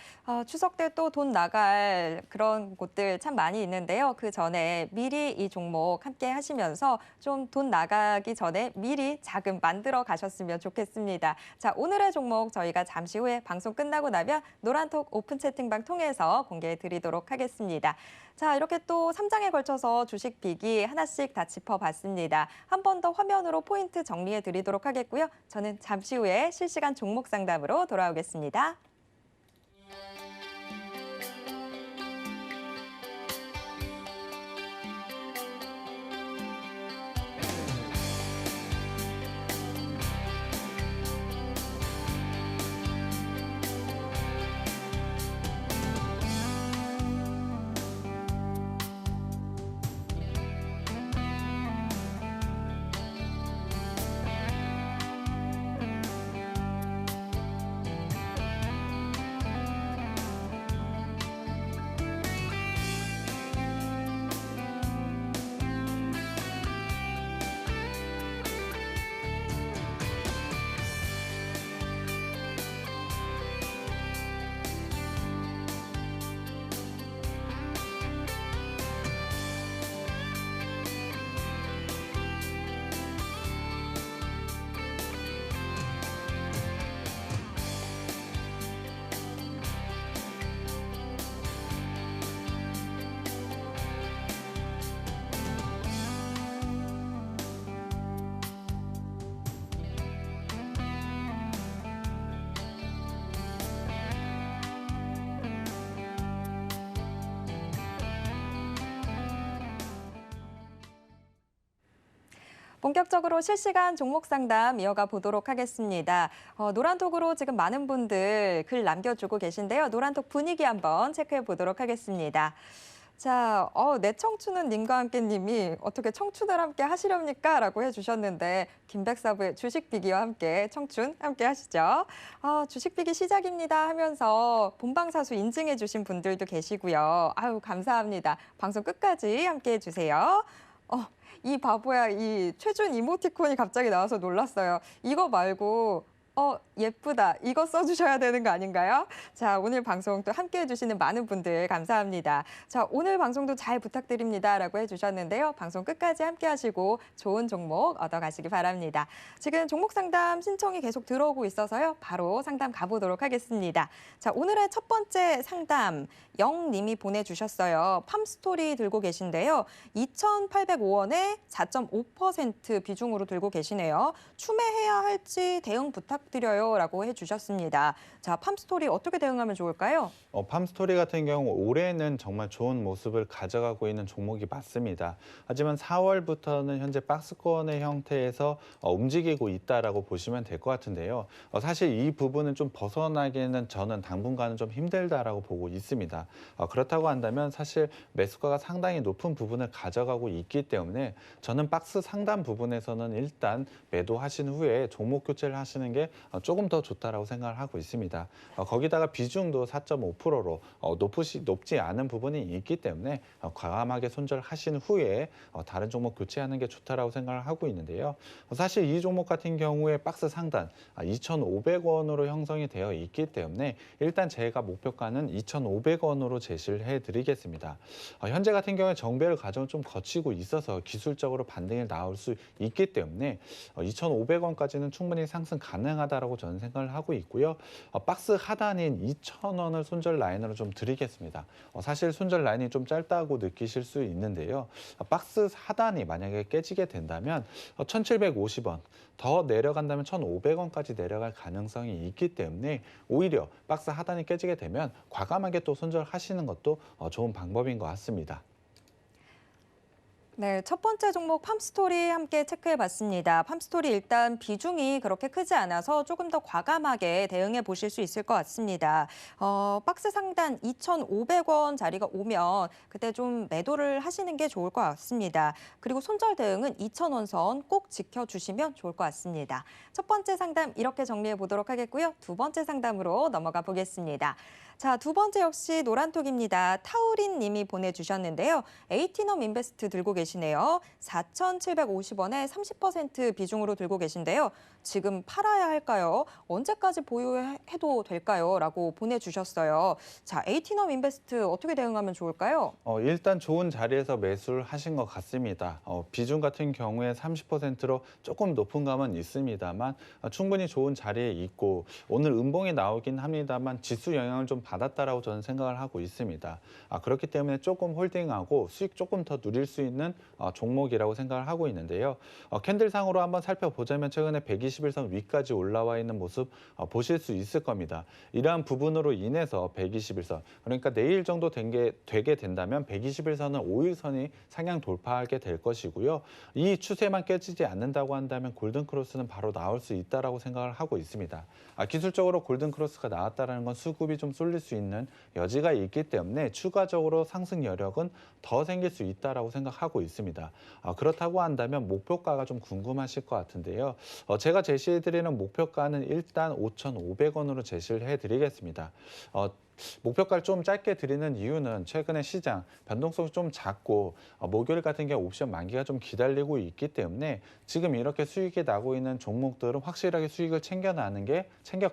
추석 때 또 돈 나갈 그런 곳들 참 많이 있는데요. 그 전에 미리 이 종목 함께 하시면서 좀 돈 나가기 전에 미리 자금 만들어 가셨으면 좋겠습니다. 자, 오늘의 종목 저희가 잠시 후에 방송 끝나고 나면 노란톡 오픈 채팅방 통해서 공개해 드리도록 하겠습니다. 자, 이렇게 또 3장에 걸쳐서 주식 비기 하나씩 다 짚어봤습니다. 한 번 더 화면으로 포인트 정리해 드리도록 하겠고요. 저는 잠시 후에 실시간 종목 상담으로 돌아오겠습니다. 본격적으로 실시간 종목 상담 이어가 보도록 하겠습니다. 노란톡으로 지금 많은 분들 글 남겨주고 계신데요. 노란톡 분위기 한번 체크해 보도록 하겠습니다. 자, 내 청춘은 님과 함께 님이 어떻게 청춘을 함께 하시렵니까? 라고 해주셨는데 김백사부의 주식비기와 함께 청춘 함께 하시죠. 주식비기 시작입니다 하면서 본방사수 인증해 주신 분들도 계시고요. 아유, 감사합니다. 방송 끝까지 함께 해주세요. 이 바보야, 이 최준 이모티콘이 갑자기 나와서 놀랐어요. 이거 말고 예쁘다. 이거 써주셔야 되는 거 아닌가요? 자, 오늘 방송 또 함께 해주시는 많은 분들 감사합니다. 자, 오늘 방송도 잘 부탁드립니다. 라고 해주셨는데요. 방송 끝까지 함께 하시고 좋은 종목 얻어가시기 바랍니다. 지금 종목 상담 신청이 계속 들어오고 있어서요. 바로 상담 가보도록 하겠습니다. 자, 오늘의 첫 번째 상담 영님이 보내주셨어요. 팜스토리 들고 계신데요. 2,805원에 4.5% 비중으로 들고 계시네요. 추매해야 할지 대응 부탁드려요 라고 해주셨습니다. 자, 팜스토리 어떻게 대응하면 좋을까요? 팜스토리 같은 경우 올해는 정말 좋은 모습을 가져가고 있는 종목이 맞습니다. 하지만 4월부터는 현재 박스권의 형태에서 움직이고 있다라고 보시면 될 것 같은데요. 사실 이 부분은 좀 벗어나기에는 저는 당분간은 좀 힘들다라고 보고 있습니다. 그렇다고 한다면 사실 매수가가 상당히 높은 부분을 가져가고 있기 때문에 저는 박스 상단 부분에서는 일단 매도하신 후에 종목 교체를 하시는 게 조금 더 좋다라고 생각을 하고 있습니다. 거기다가 비중도 4.5%로 높지 않은 부분이 있기 때문에 과감하게 손절하신 후에 다른 종목 교체하는 게 좋다라고 생각을 하고 있는데요. 사실 이 종목 같은 경우에 박스 상단 2,500원으로 형성이 되어 있기 때문에 일단 제가 목표가는 2,500원으로 제시를 해드리겠습니다. 현재 같은 경우에 정배열 과정을 좀 거치고 있어서 기술적으로 반등이 나올 수 있기 때문에 2,500원까지는 충분히 상승 가능하다라고 저는 생각을 하고 있고요. 박스 하단인 2,000원을 손절 라인으로 좀 드리겠습니다. 사실 손절 라인이 좀 짧다고 느끼실 수 있는데요. 박스 하단이 만약에 깨지게 된다면 1,750원, 더 내려간다면 1,500원까지 내려갈 가능성이 있기 때문에 오히려 박스 하단이 깨지게 되면 과감하게 또 손절하시는 것도 좋은 방법인 것 같습니다. 네, 첫 번째 종목 팜스토리 함께 체크해봤습니다. 팜스토리 일단 비중이 그렇게 크지 않아서 조금 더 과감하게 대응해 보실 수 있을 것 같습니다. 박스 상단 2,500원 자리가 오면 그때 좀 매도를 하시는 게 좋을 것 같습니다. 그리고 손절 대응은 2,000원 선 꼭 지켜주시면 좋을 것 같습니다. 첫 번째 상담 이렇게 정리해 보도록 하겠고요. 두 번째 상담으로 넘어가 보겠습니다. 자, 두 번째 역시 노란톡입니다. 타우린 님이 보내주셨는데요. 에이티넘 인베스트 들고 계시네요. 4,750원에 30% 비중으로 들고 계신데요. 지금 팔아야 할까요? 언제까지 보유해도 될까요? 라고 보내주셨어요. 자, 에이티넘 인베스트 어떻게 대응하면 좋을까요? 일단 좋은 자리에서 매수를 하신 것 같습니다. 비중 같은 경우에 30%로 조금 높은 감은 있습니다만 충분히 좋은 자리에 있고 오늘 음봉이 나오긴 합니다만 지수 영향을 좀 받았다라고 저는 생각을 하고 있습니다. 그렇기 때문에 조금 홀딩하고 수익 조금 더 누릴 수 있는 종목이라고 생각을 하고 있는데요. 캔들상으로 한번 살펴보자면 최근에 121선 위까지 올라와 있는 모습 보실 수 있을 겁니다. 이러한 부분으로 인해서 121선, 그러니까 내일 정도 되게 된다면 121선은 5일선이 상향 돌파하게 될 것이고요. 이 추세만 깨지지 않는다고 한다면 골든크로스는 바로 나올 수 있다라고 생각을 하고 있습니다. 기술적으로 골든크로스가 나왔다는 건 수급이 좀 쏠릴 수 있는 여지가 있기 때문에 추가적으로 상승 여력은 더 생길 수 있다라고 생각하고 있습니다. 그렇다고 한다면 목표가가 좀 궁금하실 것 같은데요. 제가 제시해드리는 목표가는 일단 5,500원으로 제시를 해드리겠습니다. 목표가를 좀 짧게 드리는 이유는 최근에 시장 변동성이 좀 작고 목요일 같은 경우 옵션 만기가 좀 기다리고 있기 때문에 지금 이렇게 수익이 나고 있는 종목들은 확실하게 수익을 챙겨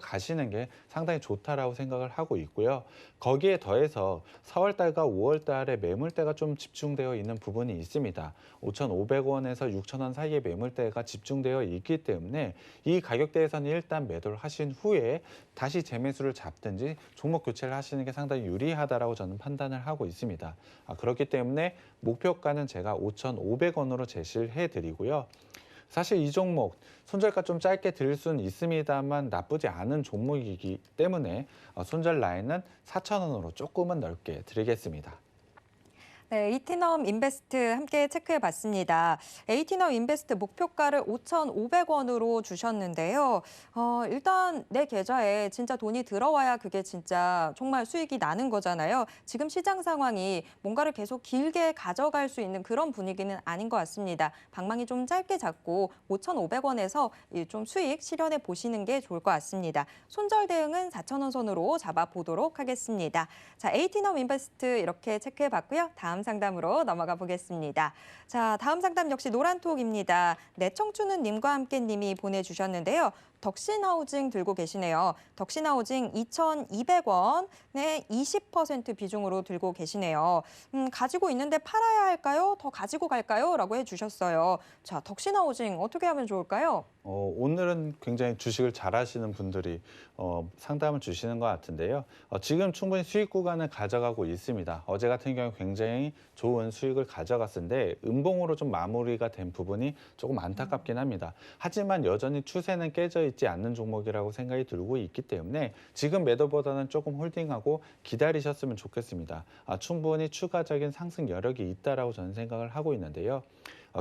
가시는 게 상당히 좋다라고 생각을 하고 있고요. 거기에 더해서 4월 달과 5월 달에 매물대가 좀 집중되어 있는 부분이 있습니다. 5,500원에서 6,000원 사이의 매물대가 집중되어 있기 때문에 이 가격대에서는 일단 매도를 하신 후에 다시 재매수를 잡든지 종목 교체를 하시는 게 상당히 유리하다라고 저는 판단을 하고 있습니다. 그렇기 때문에 목표가는 제가 5,500원으로 제시를 해드리고요. 사실 이 종목 손절가 좀 짧게 드릴 수는 있습니다만 나쁘지 않은 종목이기 때문에 손절 라인은 4,000원으로 조금은 넓게 드리겠습니다. 네, 에이티넘 인베스트 함께 체크해봤습니다. 에이티넘 인베스트 목표가를 5,500원으로 주셨는데요. 일단 내 계좌에 진짜 돈이 들어와야 그게 진짜 정말 수익이 나는 거잖아요. 지금 시장 상황이 뭔가를 계속 길게 가져갈 수 있는 그런 분위기는 아닌 것 같습니다. 방망이 좀 짧게 잡고 5,500원에서 좀 수익 실현해 보시는 게 좋을 것 같습니다. 손절 대응은 4,000원 선으로 잡아보도록 하겠습니다. 자, 에이티넘 인베스트 이렇게 체크해봤고요. 다음 상담으로 넘어가 보겠습니다. 자, 다음 상담 역시 노란톡입니다. 내 청춘은 님과 함께 님이 보내주셨는데요. 덕신하우징 들고 계시네요. 덕신하우징 2,200원에 20% 비중으로 들고 계시네요. 가지고 있는데 팔아야 할까요? 더 가지고 갈까요? 라고 해주셨어요. 자, 덕신하우징 어떻게 하면 좋을까요? 오늘은 굉장히 주식을 잘 하시는 분들이 상담을 주시는 것 같은데요. 지금 충분히 수익 구간을 가져가고 있습니다. 어제 같은 경우 굉장히 좋은 수익을 가져갔는데 음봉으로 좀 마무리가 된 부분이 조금 안타깝긴 합니다. 하지만 여전히 추세는 깨져 있지 않는 종목이라고 생각이 들고 있기 때문에 지금 매도보다는 조금 홀딩하고 기다리셨으면 좋겠습니다. 충분히 추가적인 상승 여력이 있다라고 저는 생각을 하고 있는데요.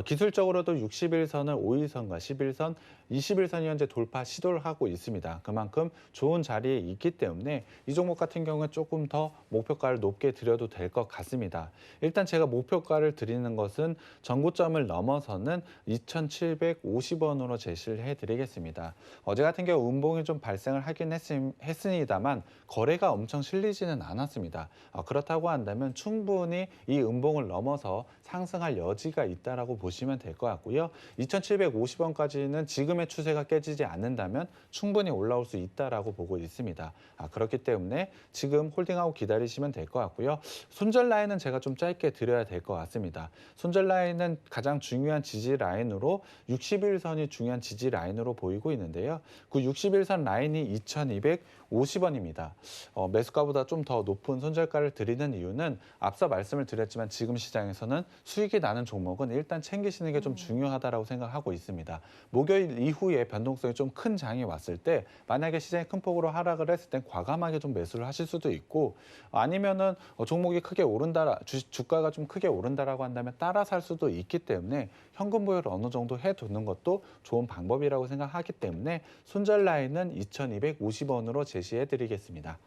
기술적으로도 60일선을 5일선과 11선, 21선이 현재 돌파 시도를 하고 있습니다. 그만큼 좋은 자리에 있기 때문에 이 종목 같은 경우는 조금 더 목표가를 높게 드려도 될 것 같습니다. 일단 제가 목표가를 드리는 것은 전고점을 넘어서는 2,750원으로 제시를 해드리겠습니다. 어제 같은 경우 음봉이 좀 발생을 하긴 했습니다만 거래가 엄청 실리지는 않았습니다. 그렇다고 한다면 충분히 이 음봉을 넘어서 상승할 여지가 있다라고 보시면 될 것 같고요. 2,750원까지는 지금의 추세가 깨지지 않는다면 충분히 올라올 수 있다라고 보고 있습니다. 그렇기 때문에 지금 홀딩하고 기다리시면 될 것 같고요. 손절 라인은 제가 좀 짧게 드려야 될 것 같습니다. 손절 라인은 가장 중요한 지지 라인으로 60일선이 중요한 지지 라인으로 보이고 있는데요. 그 60일선 라인이 2,250원입니다. 매수가보다 좀 더 높은 손절가를 드리는 이유는 앞서 말씀을 드렸지만 지금 시장에서는 수익이 나는 종목은 일단 챙기시는 게 좀 중요하다라고 생각하고 있습니다. 목요일 이후에 변동성이 좀 큰 장이 왔을 때 만약에 시장이 큰 폭으로 하락을 했을 땐 과감하게 좀 매수를 하실 수도 있고 아니면은 종목이 크게 오른다, 주가가 좀 크게 오른다라고 한다면 따라 살 수도 있기 때문에 현금 보유를 어느 정도 해두는 것도 좋은 방법이라고 생각하기 때문에 손절 라인은 2,250원으로 제시해드리겠습니다.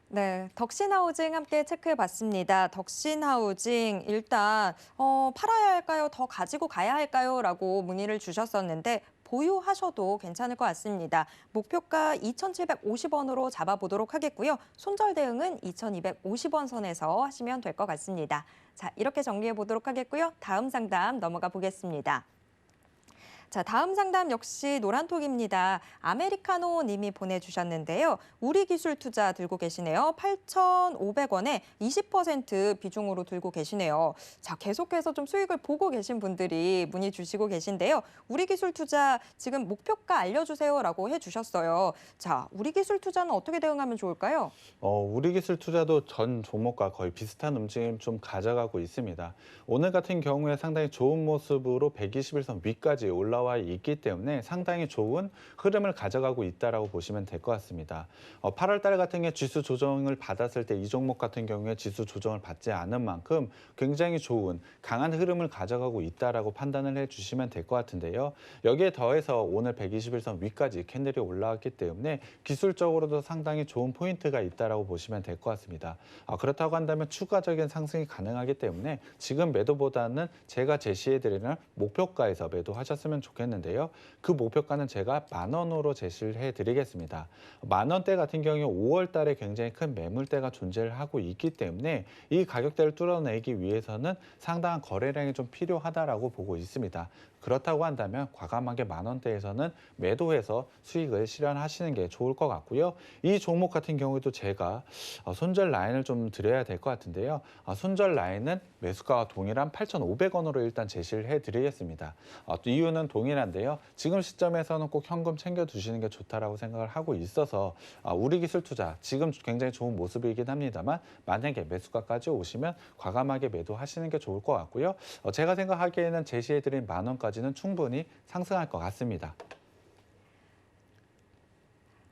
네, 덕신하우징 함께 체크해봤습니다. 덕신하우징 일단 팔아야 할까요? 더 가지고 가야 할까요? 라고 문의를 주셨었는데 보유하셔도 괜찮을 것 같습니다. 목표가 2,750원으로 잡아보도록 하겠고요. 손절 대응은 2,250원 선에서 하시면 될 것 같습니다. 자, 이렇게 정리해보도록 하겠고요. 다음 상담 넘어가 보겠습니다. 자, 다음 상담 역시 노란톡입니다. 아메리카노 님이 보내주셨는데요. 우리기술 투자 들고 계시네요. 8,500원에 20% 비중으로 들고 계시네요. 자, 계속해서 좀 수익을 보고 계신 분들이 문의 주시고 계신데요. 우리기술 투자 지금 목표가 알려주세요라고 해주셨어요. 자, 우리기술 투자는 어떻게 대응하면 좋을까요? 우리기술 투자도 전 종목과 거의 비슷한 움직임 좀 가져가고 있습니다. 오늘 같은 경우에 상당히 좋은 모습으로 121선 위까지 올라와 있기 때문에 상당히 좋은 흐름을 가져가고 있다라고 보시면 될 것 같습니다. 8월 달 같은 경우에 지수 조정을 받았을 때 이 종목 같은 경우에 지수 조정을 받지 않은 만큼 굉장히 좋은 강한 흐름을 가져가고 있다라고 판단을 해주시면 될 것 같은데요. 여기에 더해서 오늘 121선 위까지 캔들이 올라왔기 때문에 기술적으로도 상당히 좋은 포인트가 있다라고 보시면 될 것 같습니다. 그렇다고 한다면 추가적인 상승이 가능하기 때문에 지금 매도보다는 제가 제시해드리는 목표가에서 매도하셨으면 좋겠는데요. 그 목표가는 제가 10,000원으로 제시를 해드리겠습니다. 10,000원대 같은 경우에 5월 달에 굉장히 큰 매물대가 존재를 하고 있기 때문에 이 가격대를 뚫어내기 위해서는 상당한 거래량이 좀 필요하다라고 보고 있습니다. 그렇다고 한다면 과감하게 10,000원대에서는 매도해서 수익을 실현하시는 게 좋을 것 같고요. 이 종목 같은 경우에도 제가 손절 라인을 좀 드려야 될 것 같은데요. 손절 라인은 매수가와 동일한 8,500원으로 일단 제시를 해드리겠습니다. 이유는 동일한데요. 지금 시점에서는 꼭 현금 챙겨두시는 게 좋다라고 생각을 하고 있어서 우리기술 투자 지금 굉장히 좋은 모습이긴 합니다만 만약에 매수가까지 오시면 과감하게 매도하시는 게 좋을 것 같고요. 제가 생각하기에는 제시해드린 10,000원까지는 충분히 상승할 것 같습니다.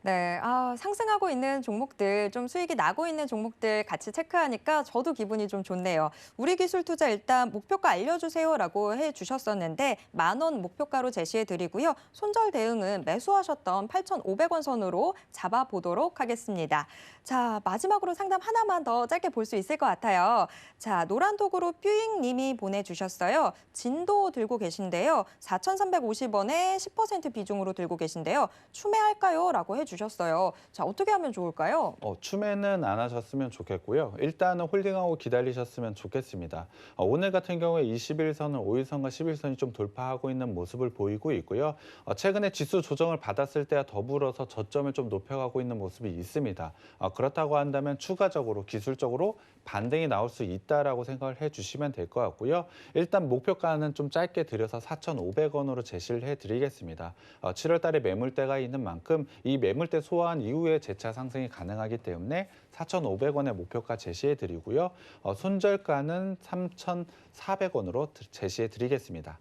네, 상승하고 있는 종목들, 좀 수익이 나고 있는 종목들 같이 체크하니까 저도 기분이 좀 좋네요. 우리기술 투자 일단 목표가 알려주세요라고 해주셨었는데 10,000원 목표가로 제시해드리고요. 손절 대응은 매수하셨던 8,500원 선으로 잡아보도록 하겠습니다. 자, 마지막으로 상담 하나만 더 짧게 볼 수 있을 것 같아요. 자, 노란톡으로 뷰잉님이 보내주셨어요. 진도 들고 계신데요. 4,350원에 10% 비중으로 들고 계신데요. 추매할까요? 라고 해주셨어요. 자, 어떻게 하면 좋을까요? 추매는 안 하셨으면 좋겠고요. 일단은 홀딩하고 기다리셨으면 좋겠습니다. 오늘 같은 경우에 21선은 5일선과 11선이 좀 돌파하고 있는 모습을 보이고 있고요. 최근에 지수 조정을 받았을 때와 더불어서 저점을 좀 높여가고 있는 모습이 있습니다. 그렇다고 한다면 추가적으로 기술적으로 반등이 나올 수 있다라고 생각을 해주시면 될 것 같고요. 일단 목표가는 좀 짧게 드려서 4,500원으로 제시를 해드리겠습니다. 7월 달에 매물대가 있는 만큼 이 매물대 소화한 이후에 재차 상승이 가능하기 때문에 4,500원의 목표가 제시해드리고요. 손절가는 3,400원으로 제시해드리겠습니다.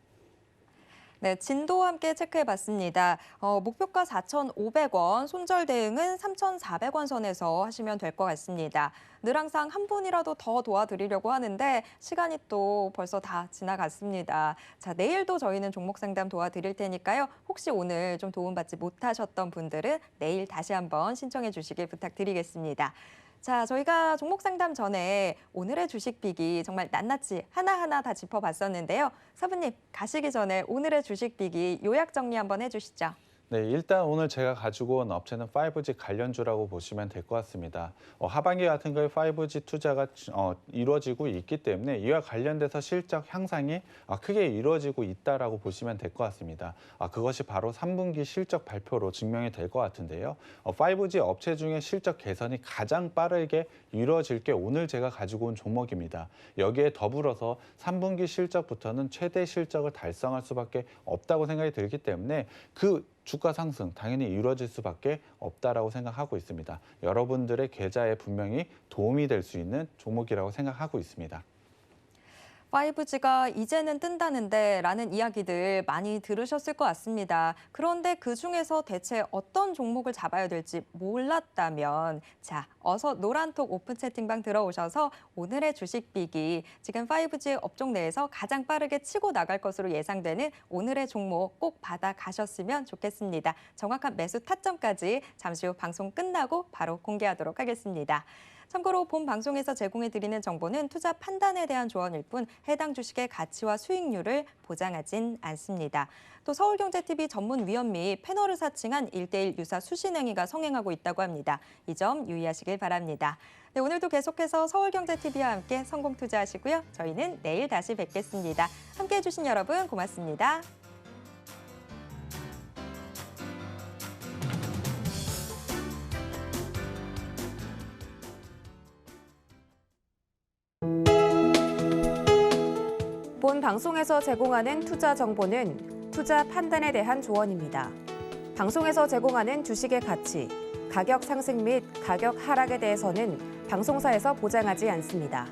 네, 진도 함께 체크해봤습니다. 목표가 4,500원, 손절 대응은 3,400원 선에서 하시면 될 것 같습니다. 늘 항상 한 분이라도 더 도와드리려고 하는데 시간이 또 벌써 다 지나갔습니다. 자, 내일도 저희는 종목 상담 도와드릴 테니까요. 혹시 오늘 좀 도움받지 못하셨던 분들은 내일 다시 한번 신청해 주시길 부탁드리겠습니다. 자, 저희가 종목 상담 전에 오늘의 주식 빅이 정말 낱낱이 하나하나 다 짚어봤었는데요. 사부님, 가시기 전에 오늘의 주식 빅이 요약 정리 한번 해주시죠. 네, 일단 오늘 제가 가지고 온 업체는 5G 관련주라고 보시면 될 것 같습니다. 하반기 같은 경우에 5G 투자가 이루어지고 있기 때문에 이와 관련돼서 실적 향상이 크게 이루어지고 있다라고 보시면 될 것 같습니다. 그것이 바로 3분기 실적 발표로 증명이 될 것 같은데요. 5G 업체 중에 실적 개선이 가장 빠르게 이루어질 게 오늘 제가 가지고 온 종목입니다. 여기에 더불어서 3분기 실적부터는 최대 실적을 달성할 수밖에 없다고 생각이 들기 때문에 그 주가 상승 당연히 이루어질 수밖에 없다라고 생각하고 있습니다. 여러분들의 계좌에 분명히 도움이 될 수 있는 종목이라고 생각하고 있습니다. 5G가 이제는 뜬다는데 라는 이야기들 많이 들으셨을 것 같습니다. 그런데 그중에서 대체 어떤 종목을 잡아야 될지 몰랐다면 자, 어서 노란톡 오픈 채팅방 들어오셔서 오늘의 주식 비기, 지금 5G 업종 내에서 가장 빠르게 치고 나갈 것으로 예상되는 오늘의 종목 꼭 받아가셨으면 좋겠습니다. 정확한 매수 타점까지 잠시 후 방송 끝나고 바로 공개하도록 하겠습니다. 참고로 본 방송에서 제공해드리는 정보는 투자 판단에 대한 조언일 뿐 해당 주식의 가치와 수익률을 보장하진 않습니다. 또 서울경제TV 전문위원 및 패널을 사칭한 1:1 유사 수신행위가 성행하고 있다고 합니다. 이 점 유의하시길 바랍니다. 네, 오늘도 계속해서 서울경제TV와 함께 성공 투자하시고요. 저희는 내일 다시 뵙겠습니다. 함께해 주신 여러분 고맙습니다. 본 방송에서 제공하는 투자 정보는 투자 판단에 대한 조언입니다. 방송에서 제공하는 주식의 가치, 가격 상승 및 가격 하락에 대해서는 방송사에서 보장하지 않습니다.